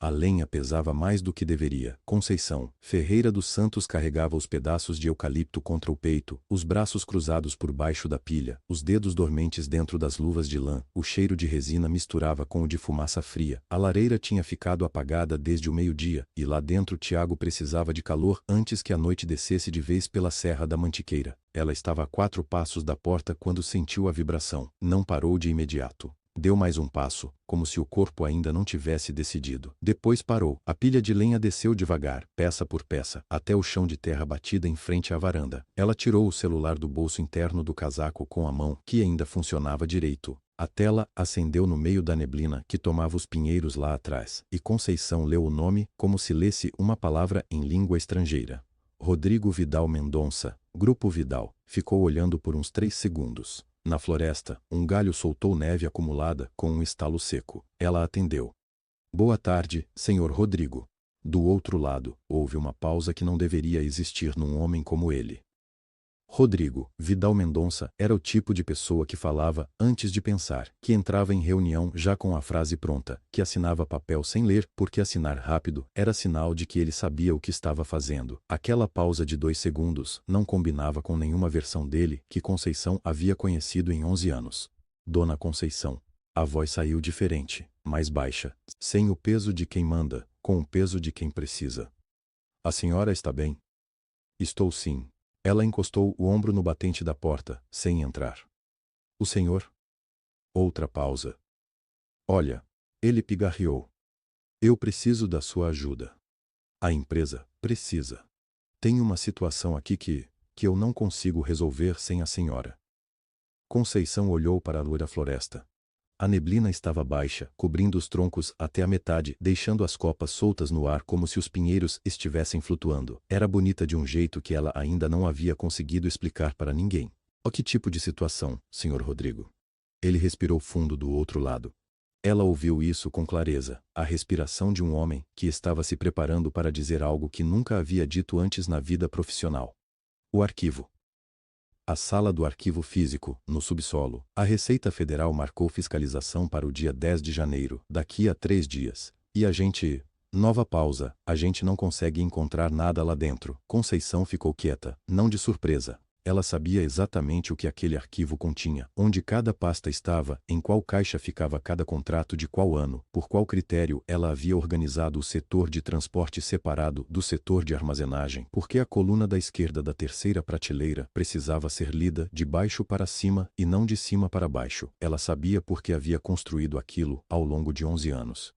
A lenha pesava mais do que deveria. Conceição Ferreira dos Santos carregava os pedaços de eucalipto contra o peito, os braços cruzados por baixo da pilha, os dedos dormentes dentro das luvas de lã. O cheiro de resina misturava com o de fumaça fria. A lareira tinha ficado apagada desde o meio-dia, e lá dentro Tiago precisava de calor antes que a noite descesse de vez pela Serra da Mantiqueira. Ela estava a 4 passos da porta quando sentiu a vibração. Não parou de imediato. Deu mais um passo, como se o corpo ainda não tivesse decidido. Depois parou. A pilha de lenha desceu devagar, peça por peça, até o chão de terra batida em frente à varanda. Ela tirou o celular do bolso interno do casaco com a mão, que ainda funcionava direito. A tela acendeu no meio da neblina que tomava os pinheiros lá atrás, e Conceição leu o nome como se lesse uma palavra em língua estrangeira. Rodrigo Vidal Mendonça, Grupo Vidal. Ficou olhando por uns 3 segundos. Na floresta, um galho soltou neve acumulada com um estalo seco. Ela atendeu. Boa tarde, senhor Rodrigo. Do outro lado, houve uma pausa que não deveria existir num homem como ele. Rodrigo Vidal Mendonça era o tipo de pessoa que falava antes de pensar, que entrava em reunião já com a frase pronta, que assinava papel sem ler, porque assinar rápido era sinal de que ele sabia o que estava fazendo. Aquela pausa de 2 segundos não combinava com nenhuma versão dele que Conceição havia conhecido em 11 anos. Dona Conceição. A voz saiu diferente, mais baixa, sem o peso de quem manda, com o peso de quem precisa. A senhora está bem? Estou sim. Ela encostou o ombro no batente da porta, sem entrar. O senhor? Outra pausa. Olha, ele pigarreou. Eu preciso da sua ajuda. A empresa precisa. Tem uma situação aqui que eu não consigo resolver sem a senhora. Conceição olhou para a loira floresta. A neblina estava baixa, cobrindo os troncos até a metade, deixando as copas soltas no ar como se os pinheiros estivessem flutuando. Era bonita de um jeito que ela ainda não havia conseguido explicar para ninguém. Oh, que tipo de situação, senhor Rodrigo? Ele respirou fundo do outro lado. Ela ouviu isso com clareza, a respiração de um homem que estava se preparando para dizer algo que nunca havia dito antes na vida profissional. O arquivo. A sala do arquivo físico, no subsolo. A Receita Federal marcou fiscalização para o dia 10 de janeiro, daqui a 3 dias. E a gente... Nova pausa. A gente não consegue encontrar nada lá dentro. Conceição ficou quieta, não de surpresa. Ela sabia exatamente o que aquele arquivo continha, onde cada pasta estava, em qual caixa ficava cada contrato de qual ano, por qual critério ela havia organizado o setor de transporte separado do setor de armazenagem, porque a coluna da esquerda da terceira prateleira precisava ser lida de baixo para cima e não de cima para baixo. Ela sabia porque havia construído aquilo ao longo de 11 anos.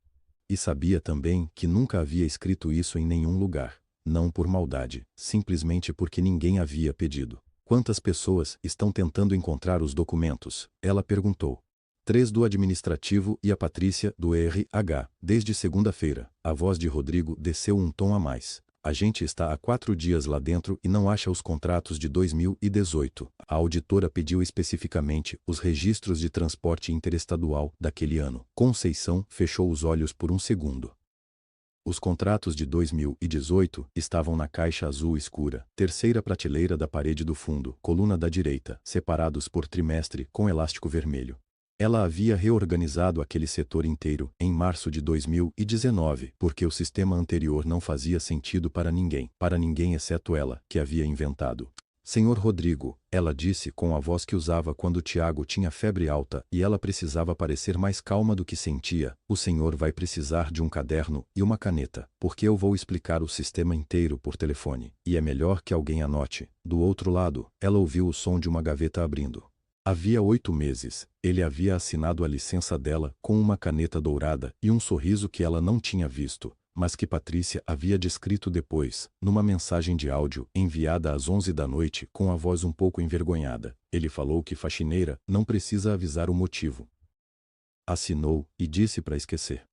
E sabia também que nunca havia escrito isso em nenhum lugar, não por maldade, simplesmente porque ninguém havia pedido. Quantas pessoas estão tentando encontrar os documentos? Ela perguntou. 3 do administrativo e a Patrícia do RH. Desde segunda-feira, a voz de Rodrigo desceu um tom a mais. A gente está há 4 dias lá dentro e não acha os contratos de 2018. A auditora pediu especificamente os registros de transporte interestadual daquele ano. Conceição fechou os olhos por um segundo. Os contratos de 2018 estavam na caixa azul escura, terceira prateleira da parede do fundo, coluna da direita, separados por trimestre com elástico vermelho. Ela havia reorganizado aquele setor inteiro em março de 2019, porque o sistema anterior não fazia sentido para ninguém exceto ela, que havia inventado. Senhor Rodrigo, ela disse com a voz que usava quando Tiago tinha febre alta e ela precisava parecer mais calma do que sentia, o senhor vai precisar de um caderno e uma caneta, porque eu vou explicar o sistema inteiro por telefone, e é melhor que alguém anote. Do outro lado, ela ouviu o som de uma gaveta abrindo. Havia 8 meses, ele havia assinado a licença dela com uma caneta dourada e um sorriso que ela não tinha visto, mas que Patrícia havia descrito depois, numa mensagem de áudio enviada às 11 da noite com a voz um pouco envergonhada. Ele falou que faxineira não precisa avisar o motivo. Assinou e disse para esquecer.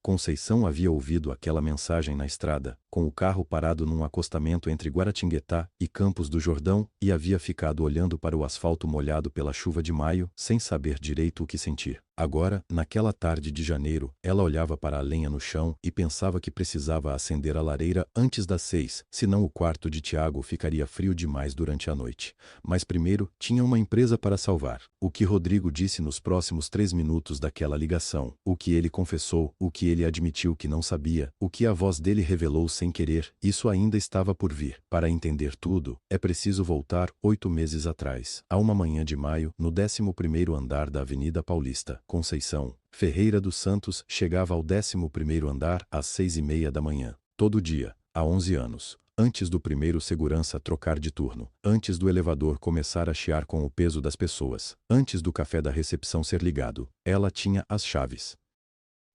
Conceição havia ouvido aquela mensagem na estrada, com o carro parado num acostamento entre Guaratinguetá e Campos do Jordão, e havia ficado olhando para o asfalto molhado pela chuva de maio, sem saber direito o que sentir. Agora, naquela tarde de janeiro, ela olhava para a lenha no chão e pensava que precisava acender a lareira antes das 6, senão o quarto de Tiago ficaria frio demais durante a noite. Mas primeiro, tinha uma empresa para salvar. O que Rodrigo disse nos próximos 3 minutos daquela ligação, o que ele confessou, o que ele admitiu que não sabia, o que a voz dele revelou sem querer, isso ainda estava por vir. Para entender tudo, é preciso voltar 8 meses atrás, a uma manhã de maio, no 11º andar da Avenida Paulista. Conceição Ferreira dos Santos chegava ao 11º andar às 6h30 da manhã, todo dia, há 11 anos, antes do primeiro segurança trocar de turno, antes do elevador começar a chiar com o peso das pessoas, antes do café da recepção ser ligado, ela tinha as chaves.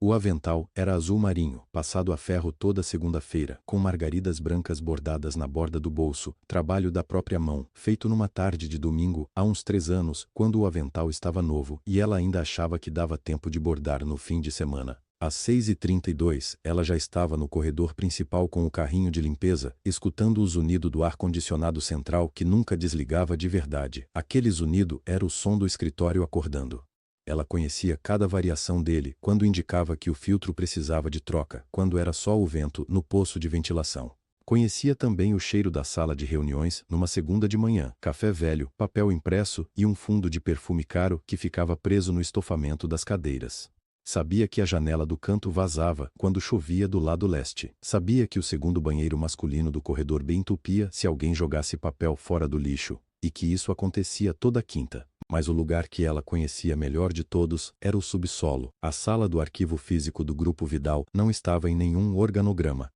O avental era azul marinho, passado a ferro toda segunda-feira, com margaridas brancas bordadas na borda do bolso, trabalho da própria mão, feito numa tarde de domingo, há uns 3 anos, quando o avental estava novo, e ela ainda achava que dava tempo de bordar no fim de semana. Às 6h32, ela já estava no corredor principal com o carrinho de limpeza, escutando o zunido do ar-condicionado central que nunca desligava de verdade. Aquele zunido era o som do escritório acordando. Ela conhecia cada variação dele, quando indicava que o filtro precisava de troca, quando era só o vento no poço de ventilação. Conhecia também o cheiro da sala de reuniões, numa segunda de manhã, café velho, papel impresso e um fundo de perfume caro que ficava preso no estofamento das cadeiras. Sabia que a janela do canto vazava quando chovia do lado leste. Sabia que o segundo banheiro masculino do corredor bem entupia se alguém jogasse papel fora do lixo, e que isso acontecia toda quinta. Mas o lugar que ela conhecia melhor de todos era o subsolo. A sala do arquivo físico do Grupo Vidal não estava em nenhum organograma.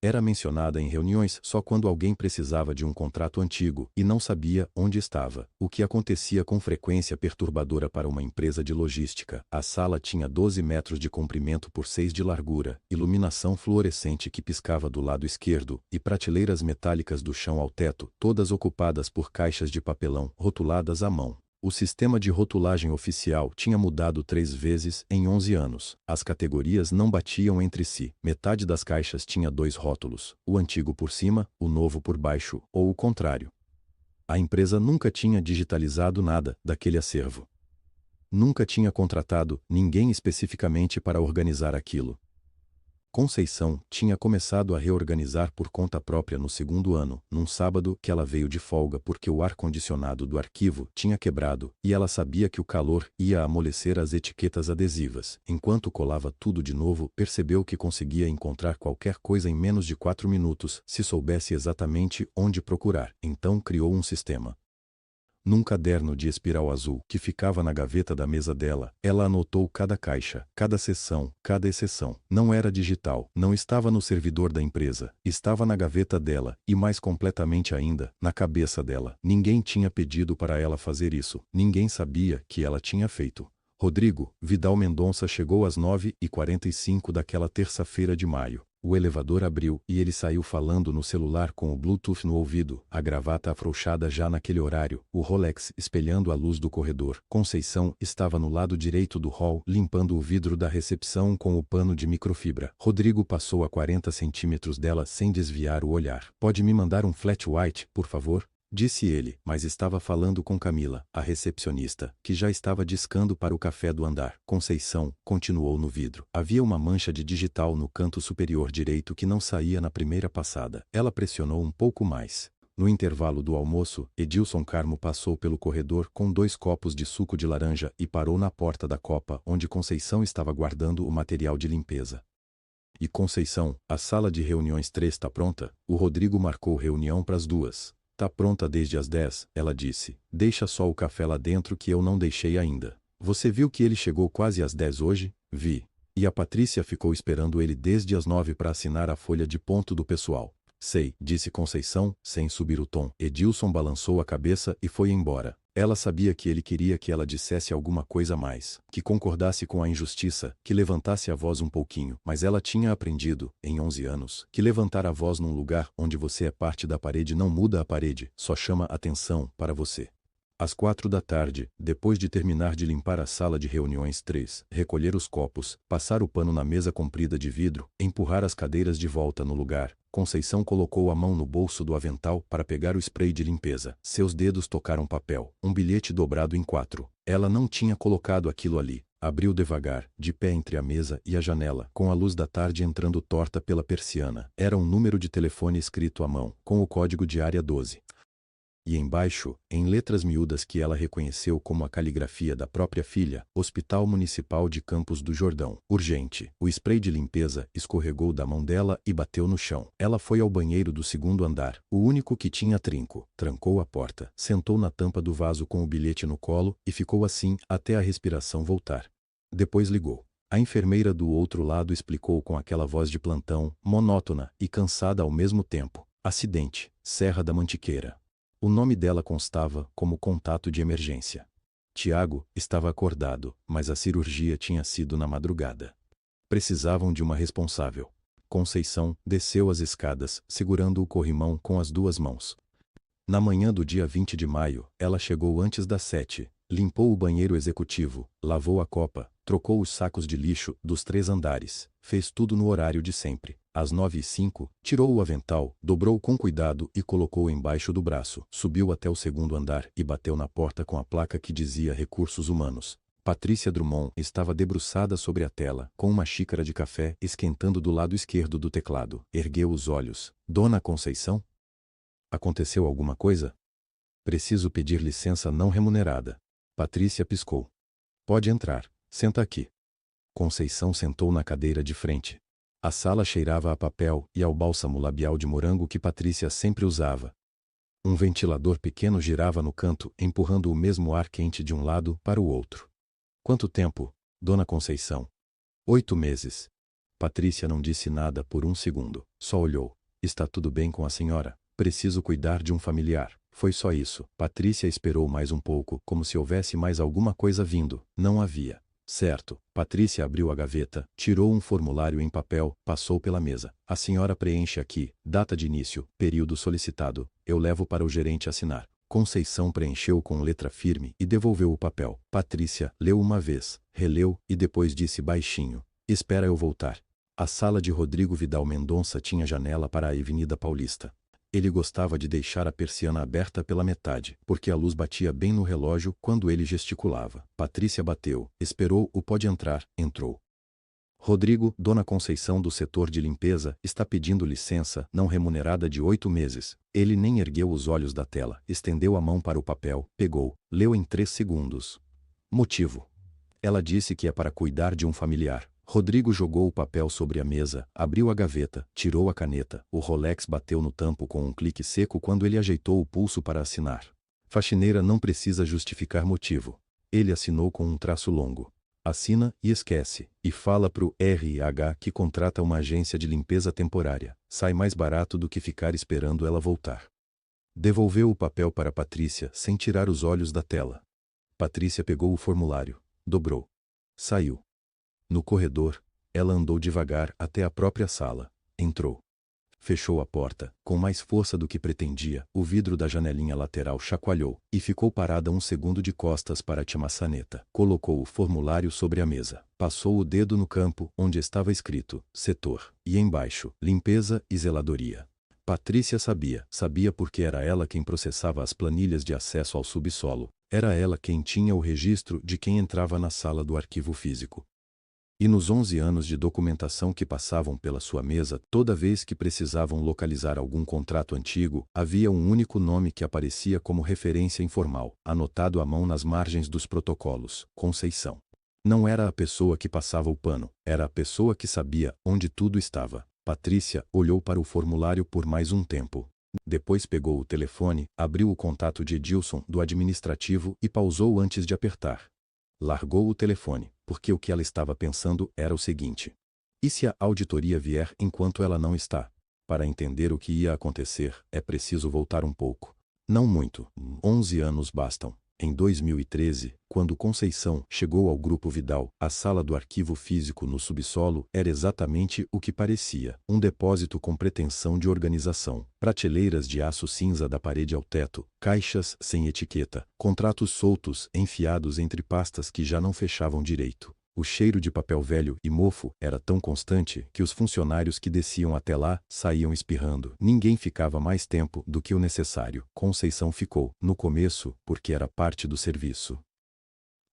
Era mencionada em reuniões só quando alguém precisava de um contrato antigo e não sabia onde estava, o que acontecia com frequência perturbadora para uma empresa de logística. A sala tinha 12 metros de comprimento por 6 de largura, iluminação fluorescente que piscava do lado esquerdo e prateleiras metálicas do chão ao teto, todas ocupadas por caixas de papelão rotuladas à mão. O sistema de rotulagem oficial tinha mudado 3 vezes em 11 anos. As categorias não batiam entre si. Metade das caixas tinha 2 rótulos, o antigo por cima, o novo por baixo, ou o contrário. A empresa nunca tinha digitalizado nada daquele acervo. Nunca tinha contratado ninguém especificamente para organizar aquilo. Conceição tinha começado a reorganizar por conta própria no 2º ano, num sábado que ela veio de folga porque o ar-condicionado do arquivo tinha quebrado, e ela sabia que o calor ia amolecer as etiquetas adesivas. Enquanto colava tudo de novo, percebeu que conseguia encontrar qualquer coisa em menos de 4 minutos, se soubesse exatamente onde procurar. Então criou um sistema. Num caderno de espiral azul que ficava na gaveta da mesa dela, ela anotou cada caixa, cada seção, cada exceção. Não era digital, não estava no servidor da empresa, estava na gaveta dela, e mais completamente ainda, na cabeça dela. Ninguém tinha pedido para ela fazer isso, ninguém sabia que ela tinha feito. Rodrigo Vidal Mendonça chegou às 9h45 daquela terça-feira de maio. O elevador abriu e ele saiu falando no celular com o Bluetooth no ouvido, a gravata afrouxada já naquele horário, o Rolex espelhando a luz do corredor. Conceição estava no lado direito do hall, limpando o vidro da recepção com o pano de microfibra. Rodrigo passou a 40 centímetros dela sem desviar o olhar. "Pode me mandar um flat white, por favor?", disse ele, mas estava falando com Camila, a recepcionista, que já estava discando para o café do andar. Conceição continuou no vidro. Havia uma mancha de digital no canto superior direito que não saía na primeira passada. Ela pressionou um pouco mais. No intervalo do almoço, Edilson Carmo passou pelo corredor com 2 copos de suco de laranja e parou na porta da copa onde Conceição estava guardando o material de limpeza. "E Conceição, a sala de reuniões 3 está pronta?", o Rodrigo marcou reunião para as 2. "Tá pronta desde as 10, ela disse. "Deixa só o café lá dentro que eu não deixei ainda." "Você viu que ele chegou quase às 10 hoje?" "Vi. E a Patrícia ficou esperando ele desde as 9 para assinar a folha de ponto do pessoal." "Sei", disse Conceição, sem subir o tom. Edilson balançou a cabeça e foi embora. Ela sabia que ele queria que ela dissesse alguma coisa a mais, que concordasse com a injustiça, que levantasse a voz um pouquinho, mas ela tinha aprendido, em 11 anos, que levantar a voz num lugar onde você é parte da parede não muda a parede, só chama atenção para você. Às 4 da tarde, depois de terminar de limpar a sala de reuniões 3, recolher os copos, passar o pano na mesa comprida de vidro, empurrar as cadeiras de volta no lugar, Conceição colocou a mão no bolso do avental para pegar o spray de limpeza. Seus dedos tocaram papel, um bilhete dobrado em 4. Ela não tinha colocado aquilo ali. Abriu devagar, de pé entre a mesa e a janela, com a luz da tarde entrando torta pela persiana. Era um número de telefone escrito à mão, com o código de área 12. E embaixo, em letras miúdas que ela reconheceu como a caligrafia da própria filha, Hospital Municipal de Campos do Jordão. Urgente. O spray de limpeza escorregou da mão dela e bateu no chão. Ela foi ao banheiro do segundo andar, o único que tinha trinco. Trancou a porta, sentou na tampa do vaso com o bilhete no colo e ficou assim até a respiração voltar. Depois ligou. A enfermeira do outro lado explicou com aquela voz de plantão, monótona e cansada ao mesmo tempo. Acidente, Serra da Mantiqueira. O nome dela constava como contato de emergência. Tiago estava acordado, mas a cirurgia tinha sido na madrugada. Precisavam de uma responsável. Conceição desceu as escadas, segurando o corrimão com as 2 mãos. Na manhã do dia 20 de maio, ela chegou antes das 7, limpou o banheiro executivo, lavou a copa, trocou os sacos de lixo dos 3 andares, fez tudo no horário de sempre. Às 9h05, tirou o avental, dobrou com cuidado e colocou embaixo do braço. Subiu até o segundo andar e bateu na porta com a placa que dizia Recursos Humanos. Patrícia Drummond estava debruçada sobre a tela, com uma xícara de café esquentando do lado esquerdo do teclado. Ergueu os olhos. Dona Conceição? Aconteceu alguma coisa? Preciso pedir licença não remunerada. Patrícia piscou. Pode entrar. Senta aqui. Conceição sentou na cadeira de frente. A sala cheirava a papel e ao bálsamo labial de morango que Patrícia sempre usava. Um ventilador pequeno girava no canto, empurrando o mesmo ar quente de um lado para o outro. Quanto tempo, Dona Conceição? 8 meses. Patrícia não disse nada por um segundo, só olhou. Está tudo bem com a senhora? Preciso cuidar de um familiar. Foi só isso. Patrícia esperou mais um pouco, como se houvesse mais alguma coisa vindo. Não havia. Certo. Patrícia abriu a gaveta, tirou um formulário em papel, passou pela mesa. A senhora preenche aqui, data de início, período solicitado. Eu levo para o gerente assinar. Conceição preencheu com letra firme e devolveu o papel. Patrícia leu uma vez, releu e depois disse baixinho: Espera eu voltar. A sala de Rodrigo Vidal Mendonça tinha janela para a Avenida Paulista. Ele gostava de deixar a persiana aberta pela metade, porque a luz batia bem no relógio quando ele gesticulava. Patrícia bateu, esperou o pode entrar, entrou. Rodrigo, Dona Conceição do setor de limpeza, está pedindo licença não remunerada de 8 meses. Ele nem ergueu os olhos da tela, estendeu a mão para o papel, pegou, leu em 3 segundos. Motivo. Ela disse que é para cuidar de um familiar. Rodrigo jogou o papel sobre a mesa, abriu a gaveta, tirou a caneta. O Rolex bateu no tampo com um clique seco quando ele ajeitou o pulso para assinar. Faxineira não precisa justificar motivo. Ele assinou com um traço longo. Assina e esquece. E fala pro RH que contrata uma agência de limpeza temporária. Sai mais barato do que ficar esperando ela voltar. Devolveu o papel para Patrícia sem tirar os olhos da tela. Patrícia pegou o formulário, dobrou. Saiu. No corredor, ela andou devagar até a própria sala. Entrou. Fechou a porta, com mais força do que pretendia. O vidro da janelinha lateral chacoalhou, e ficou parada um segundo de costas para a maçaneta. Colocou o formulário sobre a mesa. Passou o dedo no campo, onde estava escrito, setor, e embaixo, limpeza e zeladoria. Patrícia sabia porque era ela quem processava as planilhas de acesso ao subsolo. Era ela quem tinha o registro de quem entrava na sala do arquivo físico. E nos 11 anos de documentação que passavam pela sua mesa, toda vez que precisavam localizar algum contrato antigo, havia um único nome que aparecia como referência informal, anotado à mão nas margens dos protocolos: Conceição. Não era a pessoa que passava o pano, era a pessoa que sabia onde tudo estava. Patrícia olhou para o formulário por mais um tempo. Depois pegou o telefone, abriu o contato de Edilson, do administrativo, e pausou antes de apertar. Largou o telefone, porque o que ela estava pensando era o seguinte: e se a auditoria vier enquanto ela não está? Para entender o que ia acontecer, é preciso voltar um pouco. Não muito. 11 anos bastam. Em 2013, quando Conceição chegou ao Grupo Vidal, a sala do arquivo físico no subsolo era exatamente o que parecia: um depósito com pretensão de organização. Prateleiras de aço cinza da parede ao teto, caixas sem etiqueta, contratos soltos enfiados entre pastas que já não fechavam direito. O cheiro de papel velho e mofo era tão constante que os funcionários que desciam até lá saíam espirrando. Ninguém ficava mais tempo do que o necessário. Conceição ficou, no começo, porque era parte do serviço.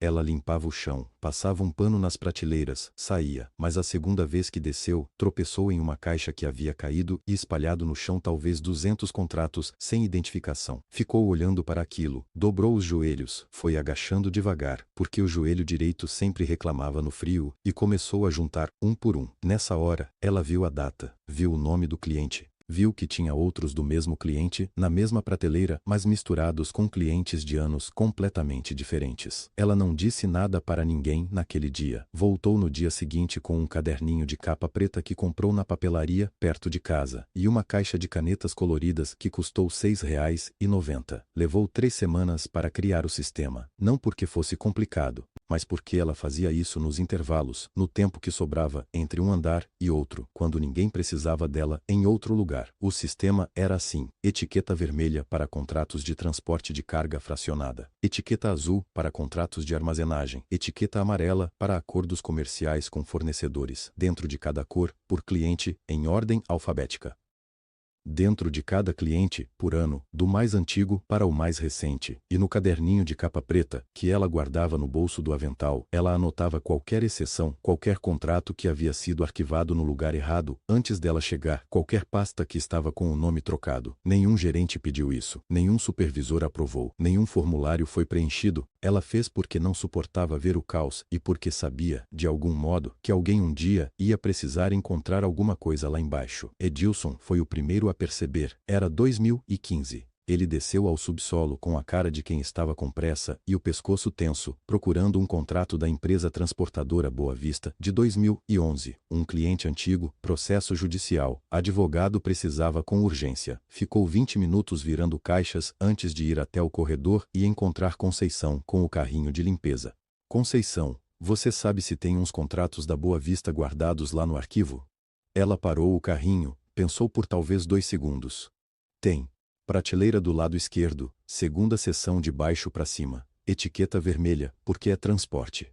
Ela limpava o chão, passava um pano nas prateleiras, saía, mas a segunda vez que desceu, tropeçou em uma caixa que havia caído e espalhado no chão talvez 200 contratos sem identificação. Ficou olhando para aquilo, dobrou os joelhos, foi agachando devagar, porque o joelho direito sempre reclamava no frio, e começou a juntar um por um. Nessa hora, ela viu a data, viu o nome do cliente. Viu que tinha outros do mesmo cliente, na mesma prateleira, mas misturados com clientes de anos completamente diferentes. Ela não disse nada para ninguém naquele dia. Voltou no dia seguinte com um caderninho de capa preta que comprou na papelaria, perto de casa, e uma caixa de canetas coloridas que custou R$ 6,90. Levou 3 semanas para criar o sistema, não porque fosse complicado, mas porque ela fazia isso nos intervalos, no tempo que sobrava entre um andar e outro, quando ninguém precisava dela em outro lugar. O sistema era assim: etiqueta vermelha para contratos de transporte de carga fracionada, etiqueta azul para contratos de armazenagem, etiqueta amarela para acordos comerciais com fornecedores, dentro de cada cor, por cliente, em ordem alfabética. Dentro de cada cliente, por ano, do mais antigo para o mais recente, e no caderninho de capa preta, que ela guardava no bolso do avental, ela anotava qualquer exceção, qualquer contrato que havia sido arquivado no lugar errado, antes dela chegar, qualquer pasta que estava com o nome trocado. Nenhum gerente pediu isso, nenhum supervisor aprovou, nenhum formulário foi preenchido. Ela fez porque não suportava ver o caos e porque sabia, de algum modo, que alguém um dia ia precisar encontrar alguma coisa lá embaixo. Edilson foi o primeiro a perceber. Era 2015. Ele desceu ao subsolo com a cara de quem estava com pressa e o pescoço tenso, procurando um contrato da empresa transportadora Boa Vista de 2011. Um cliente antigo, processo judicial, advogado precisava com urgência. Ficou 20 minutos virando caixas antes de ir até o corredor e encontrar Conceição com o carrinho de limpeza. Conceição, você sabe se tem uns contratos da Boa Vista guardados lá no arquivo? Ela parou o carrinho, pensou por talvez 2 segundos. Tem. Prateleira do lado esquerdo, segunda seção de baixo para cima. Etiqueta vermelha, porque é transporte.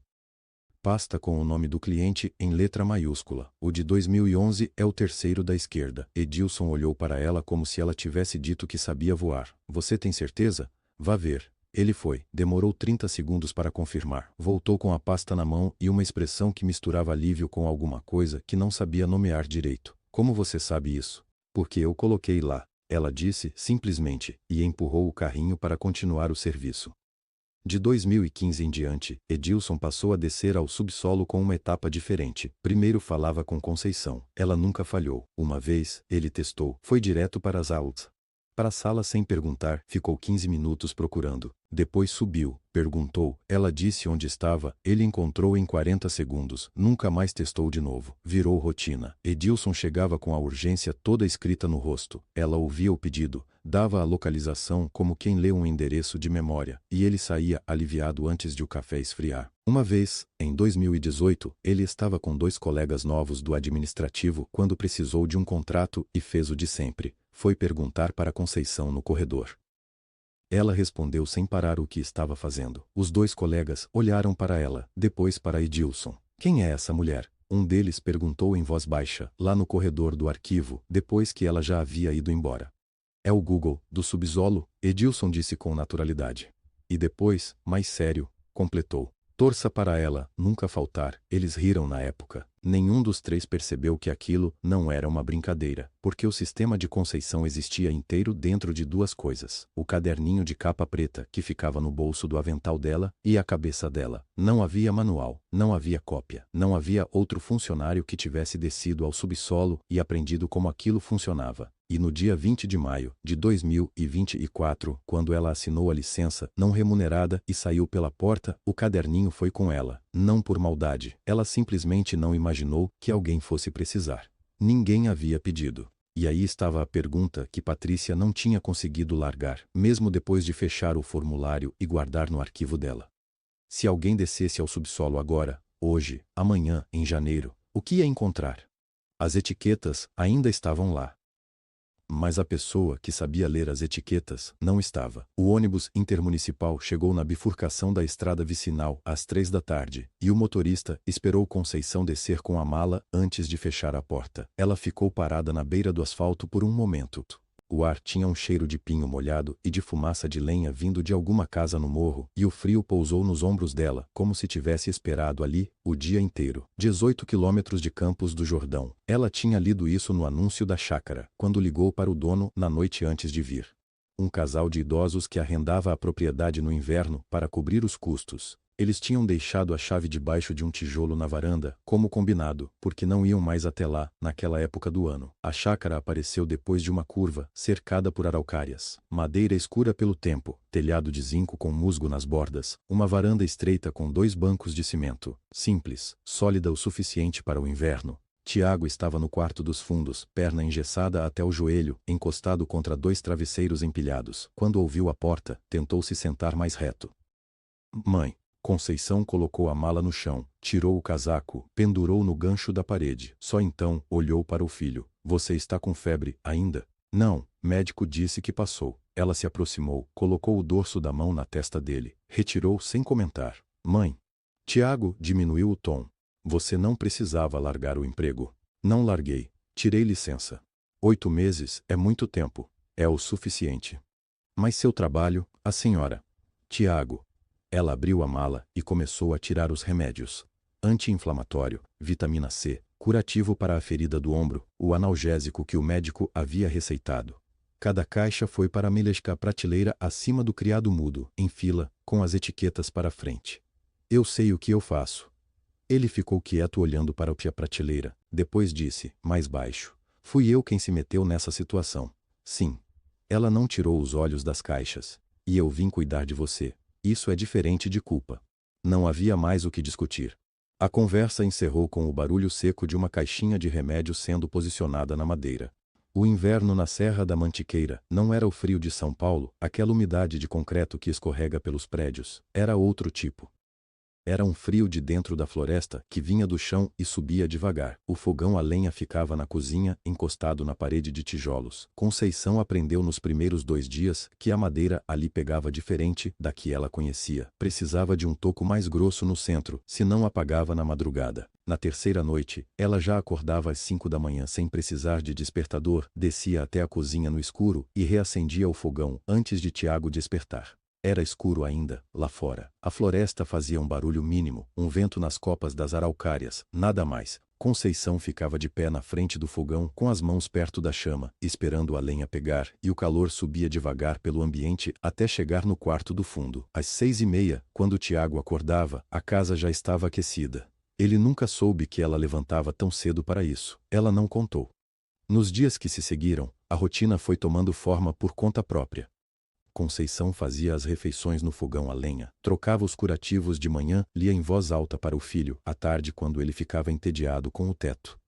Pasta com o nome do cliente em letra maiúscula. O de 2011 é o terceiro da esquerda. Edilson olhou para ela como se ela tivesse dito que sabia voar. Você tem certeza? Vá ver. Ele foi. Demorou 30 segundos para confirmar. Voltou com a pasta na mão e uma expressão que misturava alívio com alguma coisa que não sabia nomear direito. Como você sabe isso? Porque eu coloquei lá. Ela disse, simplesmente, e empurrou o carrinho para continuar o serviço. De 2015 em diante, Edilson passou a descer ao subsolo com uma etapa diferente. Primeiro falava com Conceição. Ela nunca falhou. Uma vez, ele testou. Foi direto para as aulas. Para a sala sem perguntar, ficou 15 minutos procurando. Depois subiu, perguntou, ela disse onde estava, ele encontrou em 40 segundos, nunca mais testou de novo. Virou rotina. Edilson chegava com a urgência toda escrita no rosto. Ela ouvia o pedido, dava a localização como quem lê um endereço de memória, e ele saía aliviado antes de o café esfriar. Uma vez, em 2018, ele estava com 2 colegas novos do administrativo quando precisou de um contrato e fez o de sempre. Foi perguntar para Conceição no corredor. Ela respondeu sem parar o que estava fazendo. Os 2 colegas olharam para ela, depois para Edilson. Quem é essa mulher? Um deles perguntou em voz baixa, lá no corredor do arquivo, depois que ela já havia ido embora. É o Google, do subsolo, Edilson disse com naturalidade. E depois, mais sério, completou. Torça para ela nunca faltar. Eles riram na época. Nenhum dos 3 percebeu que aquilo não era uma brincadeira, porque o sistema de Conceição existia inteiro dentro de 2 coisas. O caderninho de capa preta que ficava no bolso do avental dela e a cabeça dela. Não havia manual, não havia cópia, não havia outro funcionário que tivesse descido ao subsolo e aprendido como aquilo funcionava. E no dia 20 de maio de 2024, quando ela assinou a licença não remunerada e saiu pela porta, o caderninho foi com ela, não por maldade. Ela simplesmente não imaginou que alguém fosse precisar. Ninguém havia pedido. E aí estava a pergunta que Patrícia não tinha conseguido largar, mesmo depois de fechar o formulário e guardar no arquivo dela. Se alguém descesse ao subsolo agora, hoje, amanhã, em janeiro, o que ia encontrar? As etiquetas ainda estavam lá. Mas a pessoa que sabia ler as etiquetas não estava. O ônibus intermunicipal chegou na bifurcação da estrada vicinal às 3 da tarde, e o motorista esperou Conceição descer com a mala antes de fechar a porta. Ela ficou parada na beira do asfalto por um momento. O ar tinha um cheiro de pinho molhado e de fumaça de lenha vindo de alguma casa no morro, e o frio pousou nos ombros dela, como se tivesse esperado ali o dia inteiro. 18 quilômetros de Campos do Jordão. Ela tinha lido isso no anúncio da chácara, quando ligou para o dono na noite antes de vir. Um casal de idosos que arrendava a propriedade no inverno para cobrir os custos. Eles tinham deixado a chave debaixo de um tijolo na varanda, como combinado, porque não iam mais até lá, naquela época do ano. A chácara apareceu depois de uma curva, cercada por araucárias, madeira escura pelo tempo, telhado de zinco com musgo nas bordas, uma varanda estreita com 2 bancos de cimento, simples, sólida o suficiente para o inverno. Tiago estava no quarto dos fundos, perna engessada até o joelho, encostado contra 2 travesseiros empilhados. Quando ouviu a porta, tentou se sentar mais reto. Mãe. Conceição colocou a mala no chão, tirou o casaco, pendurou no gancho da parede. Só então, olhou para o filho. Você está com febre, ainda? Não, médico disse que passou. Ela se aproximou, colocou o dorso da mão na testa dele, retirou sem comentar. Mãe. Tiago diminuiu o tom. Você não precisava largar o emprego. Não larguei. Tirei licença. 8 meses é muito tempo. É o suficiente. Mas seu trabalho, a senhora. Tiago. Ela abriu a mala e começou a tirar os remédios. Anti-inflamatório, vitamina C, curativo para a ferida do ombro, o analgésico que o médico havia receitado. Cada caixa foi para a milésca prateleira acima do criado mudo, em fila, com as etiquetas para frente. Eu sei o que eu faço. Ele ficou quieto olhando para a prateleira, depois disse, mais baixo. Fui eu quem se meteu nessa situação. Sim. Ela não tirou os olhos das caixas. E eu vim cuidar de você. Isso é diferente de culpa. Não havia mais o que discutir. A conversa encerrou com o barulho seco de uma caixinha de remédio sendo posicionada na madeira. O inverno na Serra da Mantiqueira não era o frio de São Paulo, aquela umidade de concreto que escorrega pelos prédios. Era outro tipo. Era um frio de dentro da floresta que vinha do chão e subia devagar. O fogão a lenha ficava na cozinha, encostado na parede de tijolos. Conceição aprendeu nos primeiros 2 dias que a madeira ali pegava diferente da que ela conhecia. Precisava de um toco mais grosso no centro, senão apagava na madrugada. Na terceira noite, ela já acordava às 5 da manhã sem precisar de despertador, descia até a cozinha no escuro e reacendia o fogão antes de Tiago despertar. Era escuro ainda, lá fora. A floresta fazia um barulho mínimo, um vento nas copas das araucárias, nada mais. Conceição ficava de pé na frente do fogão com as mãos perto da chama, esperando a lenha pegar, e o calor subia devagar pelo ambiente até chegar no quarto do fundo. Às 6h30, quando Tiago acordava, a casa já estava aquecida. Ele nunca soube que ela levantava tão cedo para isso. Ela não contou. Nos dias que se seguiram, a rotina foi tomando forma por conta própria. Conceição fazia as refeições no fogão a lenha, trocava os curativos de manhã, lia em voz alta para o filho, à tarde quando ele ficava entediado com o teto.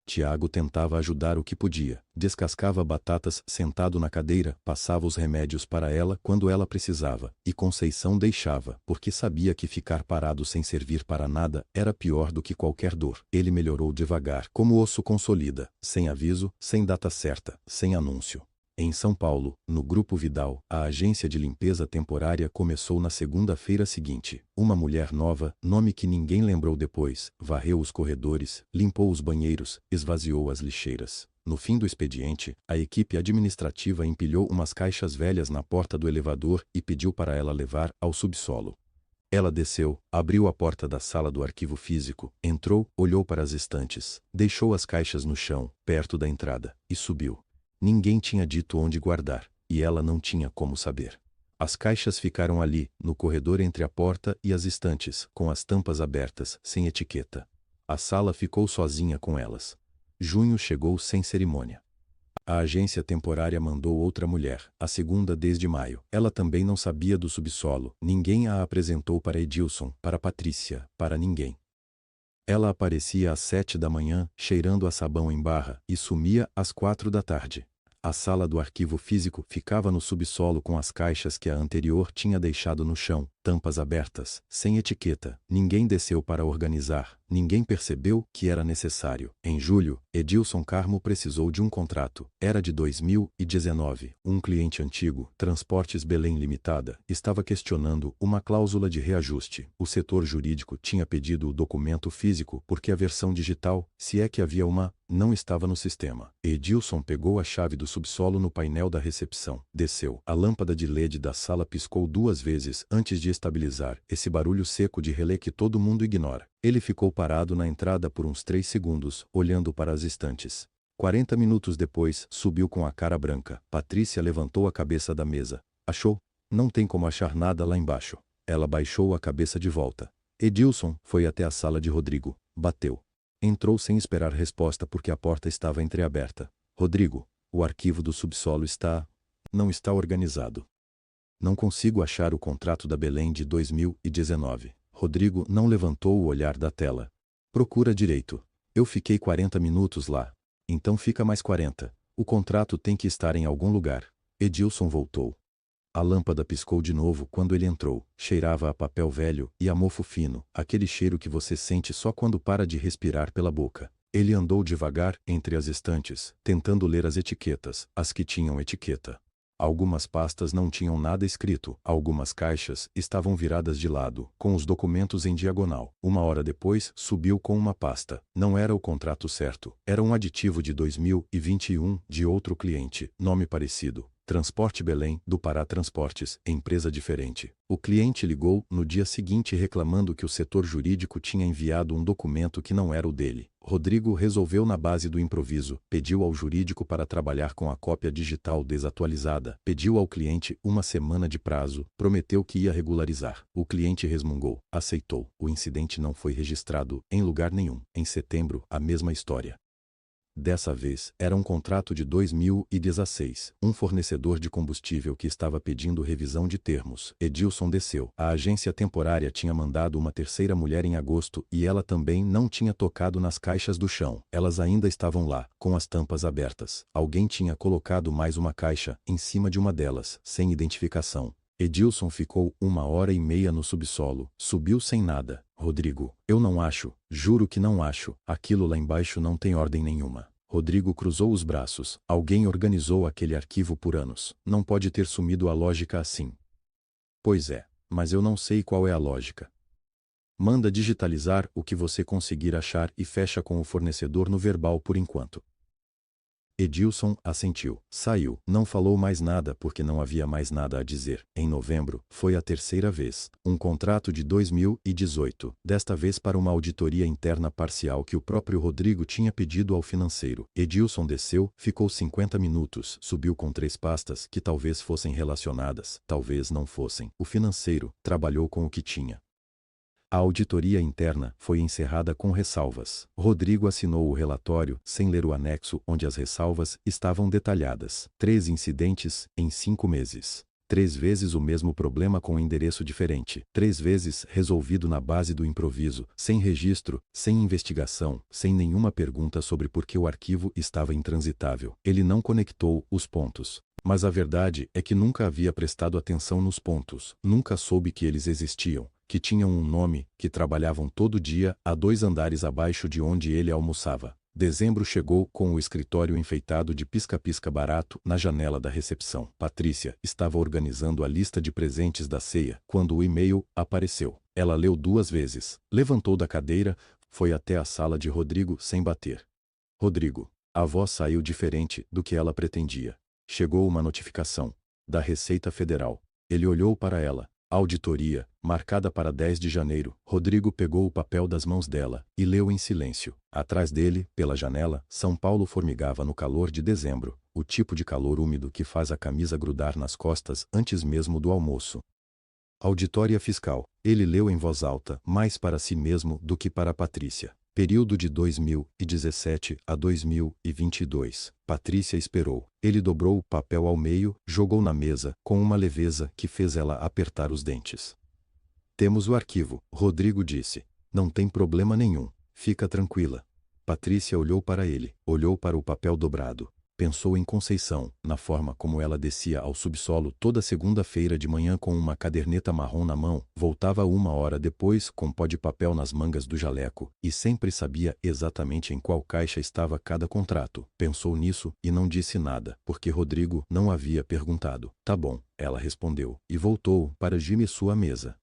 Tiago tentava ajudar o que podia, descascava batatas sentado na cadeira, passava os remédios para ela quando ela precisava, e Conceição deixava, porque sabia que ficar parado sem servir para nada era pior do que qualquer dor. Ele melhorou devagar, como osso consolida, sem aviso, sem data certa, sem anúncio. Em São Paulo, no Grupo Vidal, a agência de limpeza temporária começou na segunda-feira seguinte. Uma mulher nova, nome que ninguém lembrou depois, varreu os corredores, limpou os banheiros, esvaziou as lixeiras. No fim do expediente, a equipe administrativa empilhou umas caixas velhas na porta do elevador e pediu para ela levar ao subsolo. Ela desceu, abriu a porta da sala do arquivo físico, entrou, olhou para as estantes, deixou as caixas no chão, perto da entrada, e subiu. Ninguém tinha dito onde guardar, e ela não tinha como saber. As caixas ficaram ali, no corredor entre a porta e as estantes, com as tampas abertas, sem etiqueta. A sala ficou sozinha com elas. Junho chegou sem cerimônia. A agência temporária mandou outra mulher, a segunda desde maio. Ela também não sabia do subsolo, ninguém a apresentou para Edilson, para Patrícia, para ninguém. Ela aparecia às 7 da manhã, cheirando a sabão em barra, e sumia às 4 da tarde. A sala do arquivo físico ficava no subsolo com as caixas que a anterior tinha deixado no chão, tampas abertas, sem etiqueta. Ninguém desceu para organizar, ninguém percebeu que era necessário. Em julho, Edilson Carmo precisou de um contrato. Era de 2019. Um cliente antigo, Transportes Belém Limitada, estava questionando uma cláusula de reajuste. O setor jurídico tinha pedido o documento físico porque a versão digital, se é que havia uma, não estava no sistema. Edilson pegou a chave do subsolo no painel da recepção. Desceu. A lâmpada de LED da sala piscou 2 vezes antes de estabilizar. Esse barulho seco de relé que todo mundo ignora. Ele ficou parado na entrada por uns 3 segundos, olhando para as estantes. 40 minutos depois, subiu com a cara branca. Patrícia levantou a cabeça da mesa. Achou? Não tem como achar nada lá embaixo. Ela baixou a cabeça de volta. Edilson foi até a sala de Rodrigo. Bateu. Entrou sem esperar resposta porque a porta estava entreaberta. Rodrigo, o arquivo do subsolo não está organizado. Não consigo achar o contrato da Belém de 2019. Rodrigo não levantou o olhar da tela. Procura direito. Eu fiquei 40 minutos lá. Então fica mais 40. O contrato tem que estar em algum lugar. Edilson voltou. A lâmpada piscou de novo quando ele entrou. Cheirava a papel velho e a mofo fino, aquele cheiro que você sente só quando para de respirar pela boca. Ele andou devagar entre as estantes, tentando ler as etiquetas, as que tinham etiqueta. Algumas pastas não tinham nada escrito, algumas caixas estavam viradas de lado, com os documentos em diagonal. 1 hora depois, subiu com uma pasta. Não era o contrato certo, era um aditivo de 2021 de outro cliente, nome parecido. Transporte Belém, do Pará Transportes, empresa diferente. O cliente ligou no dia seguinte reclamando que o setor jurídico tinha enviado um documento que não era o dele. Rodrigo resolveu na base do improviso, pediu ao jurídico para trabalhar com a cópia digital desatualizada, pediu ao cliente 1 semana de prazo, prometeu que ia regularizar. O cliente resmungou, aceitou. O incidente não foi registrado em lugar nenhum. Em setembro, a mesma história. Dessa vez, era um contrato de 2016. Um fornecedor de combustível que estava pedindo revisão de termos. Edilson desceu. A agência temporária tinha mandado uma terceira mulher em agosto e ela também não tinha tocado nas caixas do chão. Elas ainda estavam lá, com as tampas abertas. Alguém tinha colocado mais uma caixa em cima de uma delas, sem identificação. Edilson ficou 1 hora e meia no subsolo. Subiu sem nada. Rodrigo, eu não acho, juro que não acho. Aquilo lá embaixo não tem ordem nenhuma. Rodrigo cruzou os braços. Alguém organizou aquele arquivo por anos. Não pode ter sumido a lógica assim. Pois é, mas eu não sei qual é a lógica. Manda digitalizar o que você conseguir achar e fecha com o fornecedor no verbal por enquanto. Edilson assentiu. Saiu. Não falou mais nada porque não havia mais nada a dizer. Em novembro, foi a terceira vez. Um contrato de 2018. Desta vez para uma auditoria interna parcial que o próprio Rodrigo tinha pedido ao financeiro. Edilson desceu, ficou 50 minutos, subiu com 3 pastas que talvez fossem relacionadas, talvez não fossem. O financeiro trabalhou com o que tinha. A auditoria interna foi encerrada com ressalvas. Rodrigo assinou o relatório, sem ler o anexo onde as ressalvas estavam detalhadas. 3 incidentes, em 5 meses. 3 vezes o mesmo problema com endereço diferente. 3 vezes resolvido na base do improviso, sem registro, sem investigação, sem nenhuma pergunta sobre por que o arquivo estava intransitável. Ele não conectou os pontos. Mas a verdade é que nunca havia prestado atenção nos pontos. Nunca soube que eles existiam, que tinham um nome, que trabalhavam todo dia, a 2 andares abaixo de onde ele almoçava. Dezembro chegou com o escritório enfeitado de pisca-pisca barato na janela da recepção. Patrícia estava organizando a lista de presentes da ceia, quando o e-mail apareceu. Ela leu 2 vezes, levantou da cadeira, foi até a sala de Rodrigo sem bater. Rodrigo, a voz saiu diferente do que ela pretendia. Chegou uma notificação da Receita Federal. Ele olhou para ela. Auditoria, marcada para 10 de janeiro. Rodrigo pegou o papel das mãos dela e leu em silêncio. Atrás dele, pela janela, São Paulo formigava no calor de dezembro, o tipo de calor úmido que faz a camisa grudar nas costas antes mesmo do almoço. Auditória Fiscal. Ele leu em voz alta, mais para si mesmo do que para Patrícia. Período de 2017 a 2022. Patrícia esperou. Ele dobrou o papel ao meio, jogou na mesa, com uma leveza que fez ela apertar os dentes. Temos o arquivo, Rodrigo disse. Não tem problema nenhum. Fica tranquila. Patrícia olhou para ele, olhou para o papel dobrado. Pensou em Conceição, na forma como ela descia ao subsolo toda segunda-feira de manhã com uma caderneta marrom na mão, voltava 1 hora depois com pó de papel nas mangas do jaleco, e sempre sabia exatamente em qual caixa estava cada contrato. Pensou nisso e não disse nada, porque Rodrigo não havia perguntado. Tá bom, ela respondeu, e voltou para Jimmy sua mesa.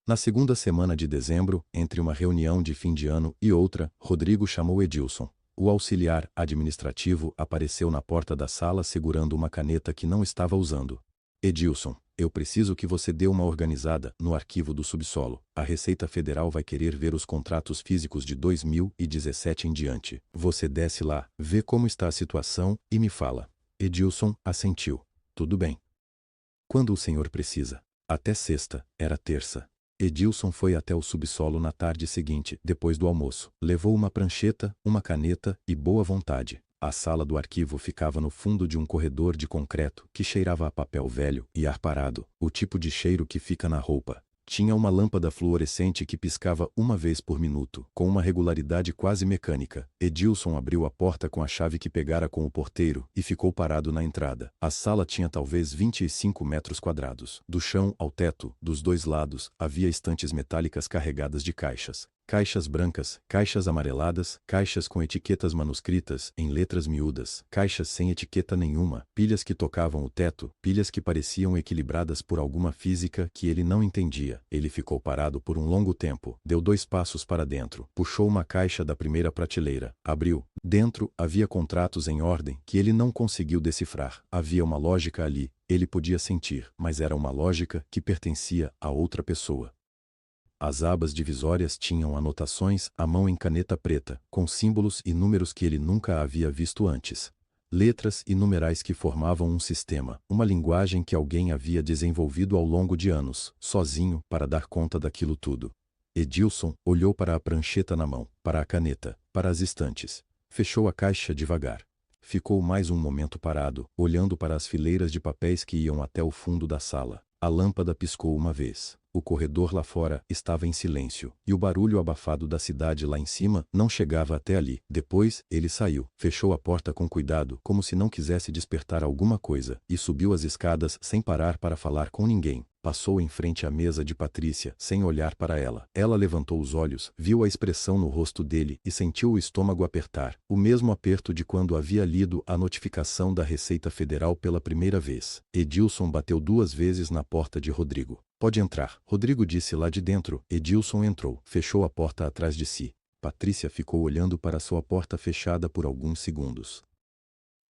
Na segunda semana de dezembro, entre uma reunião de fim de ano e outra, Rodrigo chamou Edilson. O auxiliar administrativo apareceu na porta da sala segurando uma caneta que não estava usando. Edilson, eu preciso que você dê uma organizada no arquivo do subsolo. A Receita Federal vai querer ver os contratos físicos de 2017 em diante. Você desce lá, vê como está a situação e me fala. Edilson assentiu. Tudo bem. Quando o senhor precisa? Até sexta, era terça. Edilson foi até o subsolo na tarde seguinte, depois do almoço. Levou uma prancheta, uma caneta e boa vontade. A sala do arquivo ficava no fundo de um corredor de concreto que cheirava a papel velho e ar parado, o tipo de cheiro que fica na roupa. Tinha uma lâmpada fluorescente que piscava 1 vez por minuto, com uma regularidade quase mecânica. Edilson abriu a porta com a chave que pegara com o porteiro e ficou parado na entrada. A sala tinha talvez 25 metros quadrados. Do chão ao teto, dos dois lados, havia estantes metálicas carregadas de caixas. Caixas brancas, caixas amareladas, caixas com etiquetas manuscritas em letras miúdas, caixas sem etiqueta nenhuma, pilhas que tocavam o teto, pilhas que pareciam equilibradas por alguma física que ele não entendia. Ele ficou parado por um longo tempo, deu 2 passos para dentro, puxou uma caixa da primeira prateleira, abriu. Dentro havia contratos em ordem que ele não conseguiu decifrar. Havia uma lógica ali, ele podia sentir, mas era uma lógica que pertencia a outra pessoa. As abas divisórias tinham anotações à mão em caneta preta, com símbolos e números que ele nunca havia visto antes. Letras e numerais que formavam um sistema, uma linguagem que alguém havia desenvolvido ao longo de anos, sozinho, para dar conta daquilo tudo. Edilson olhou para a prancheta na mão, para a caneta, para as estantes. Fechou a caixa devagar. Ficou mais um momento parado, olhando para as fileiras de papéis que iam até o fundo da sala. A lâmpada piscou 1 vez. O corredor lá fora estava em silêncio, e o barulho abafado da cidade lá em cima não chegava até ali. Depois, ele saiu, fechou a porta com cuidado, como se não quisesse despertar alguma coisa, e subiu as escadas sem parar para falar com ninguém. Passou em frente à mesa de Patrícia, sem olhar para ela. Ela levantou os olhos, viu a expressão no rosto dele e sentiu o estômago apertar, o mesmo aperto de quando havia lido a notificação da Receita Federal pela primeira vez. Edilson bateu 2 vezes na porta de Rodrigo. Pode entrar, Rodrigo disse lá de dentro. Edilson entrou, fechou a porta atrás de si. Patrícia ficou olhando para sua porta fechada por alguns segundos.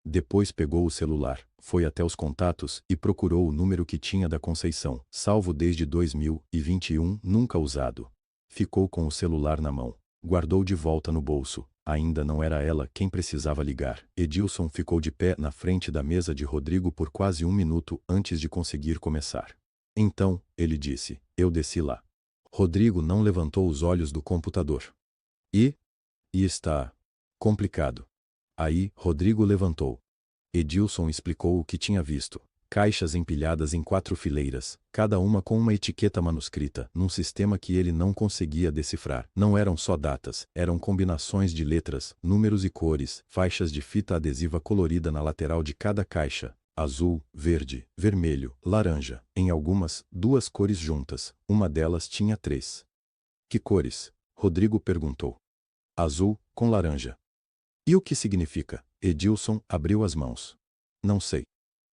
Depois pegou o celular, foi até os contatos e procurou o número que tinha da Conceição, salvo desde 2021, nunca usado. Ficou com o celular na mão. Guardou de volta no bolso. Ainda não era ela quem precisava ligar. Edilson ficou de pé na frente da mesa de Rodrigo por quase 1 minuto antes de conseguir começar. Então, ele disse, eu desci lá. Rodrigo não levantou os olhos do computador. E está complicado. Aí, Rodrigo levantou. Edilson explicou o que tinha visto. Caixas empilhadas em 4 fileiras, cada uma com uma etiqueta manuscrita, num sistema que ele não conseguia decifrar. Não eram só datas, eram combinações de letras, números e cores, faixas de fita adesiva colorida na lateral de cada caixa. Azul, verde, vermelho, laranja. Em algumas, 2 cores juntas. Uma delas tinha 3. Que cores? Rodrigo perguntou. Azul, com laranja. E o que significa? Edilson abriu as mãos. Não sei.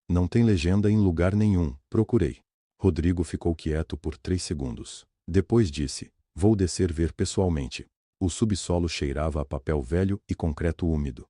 Não tem legenda em lugar nenhum, procurei. Rodrigo ficou quieto por 3 segundos. Depois disse, vou descer ver pessoalmente. O subsolo cheirava a papel velho e concreto úmido.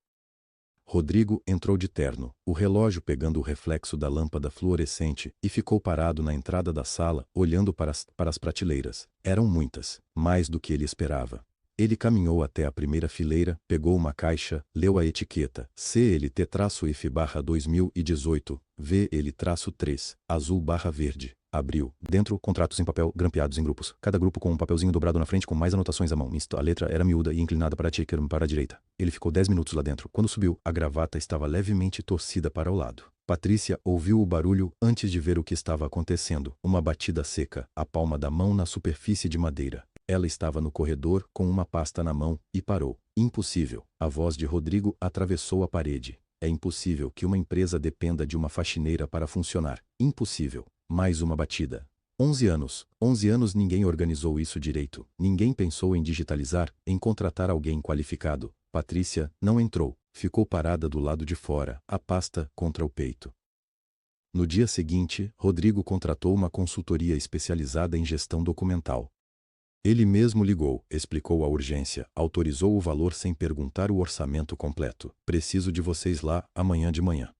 Rodrigo entrou de terno, o relógio pegando o reflexo da lâmpada fluorescente, e ficou parado na entrada da sala, olhando para as prateleiras. Eram muitas, mais do que ele esperava. Ele caminhou até a primeira fileira, pegou uma caixa, leu a etiqueta, CLT-IF-2018, VL-3, azul/verde. Abriu. Dentro, contratos em papel grampeados em grupos. Cada grupo com um papelzinho dobrado na frente com mais anotações à mão. A letra era miúda e inclinada para a direita. Ele ficou 10 minutos lá dentro. Quando subiu, a gravata estava levemente torcida para o lado. Patrícia ouviu o barulho antes de ver o que estava acontecendo. Uma batida seca, a palma da mão na superfície de madeira. Ela estava no corredor com uma pasta na mão e parou. Impossível. A voz de Rodrigo atravessou a parede. É impossível que uma empresa dependa de uma faxineira para funcionar. Impossível. Mais uma batida. 11 anos. 11 anos ninguém organizou isso direito. Ninguém pensou em digitalizar, em contratar alguém qualificado. Patrícia não entrou. Ficou parada do lado de fora, a pasta contra o peito. No dia seguinte, Rodrigo contratou uma consultoria especializada em gestão documental. Ele mesmo ligou, explicou a urgência, autorizou o valor sem perguntar o orçamento completo. Preciso de vocês lá, amanhã de manhã.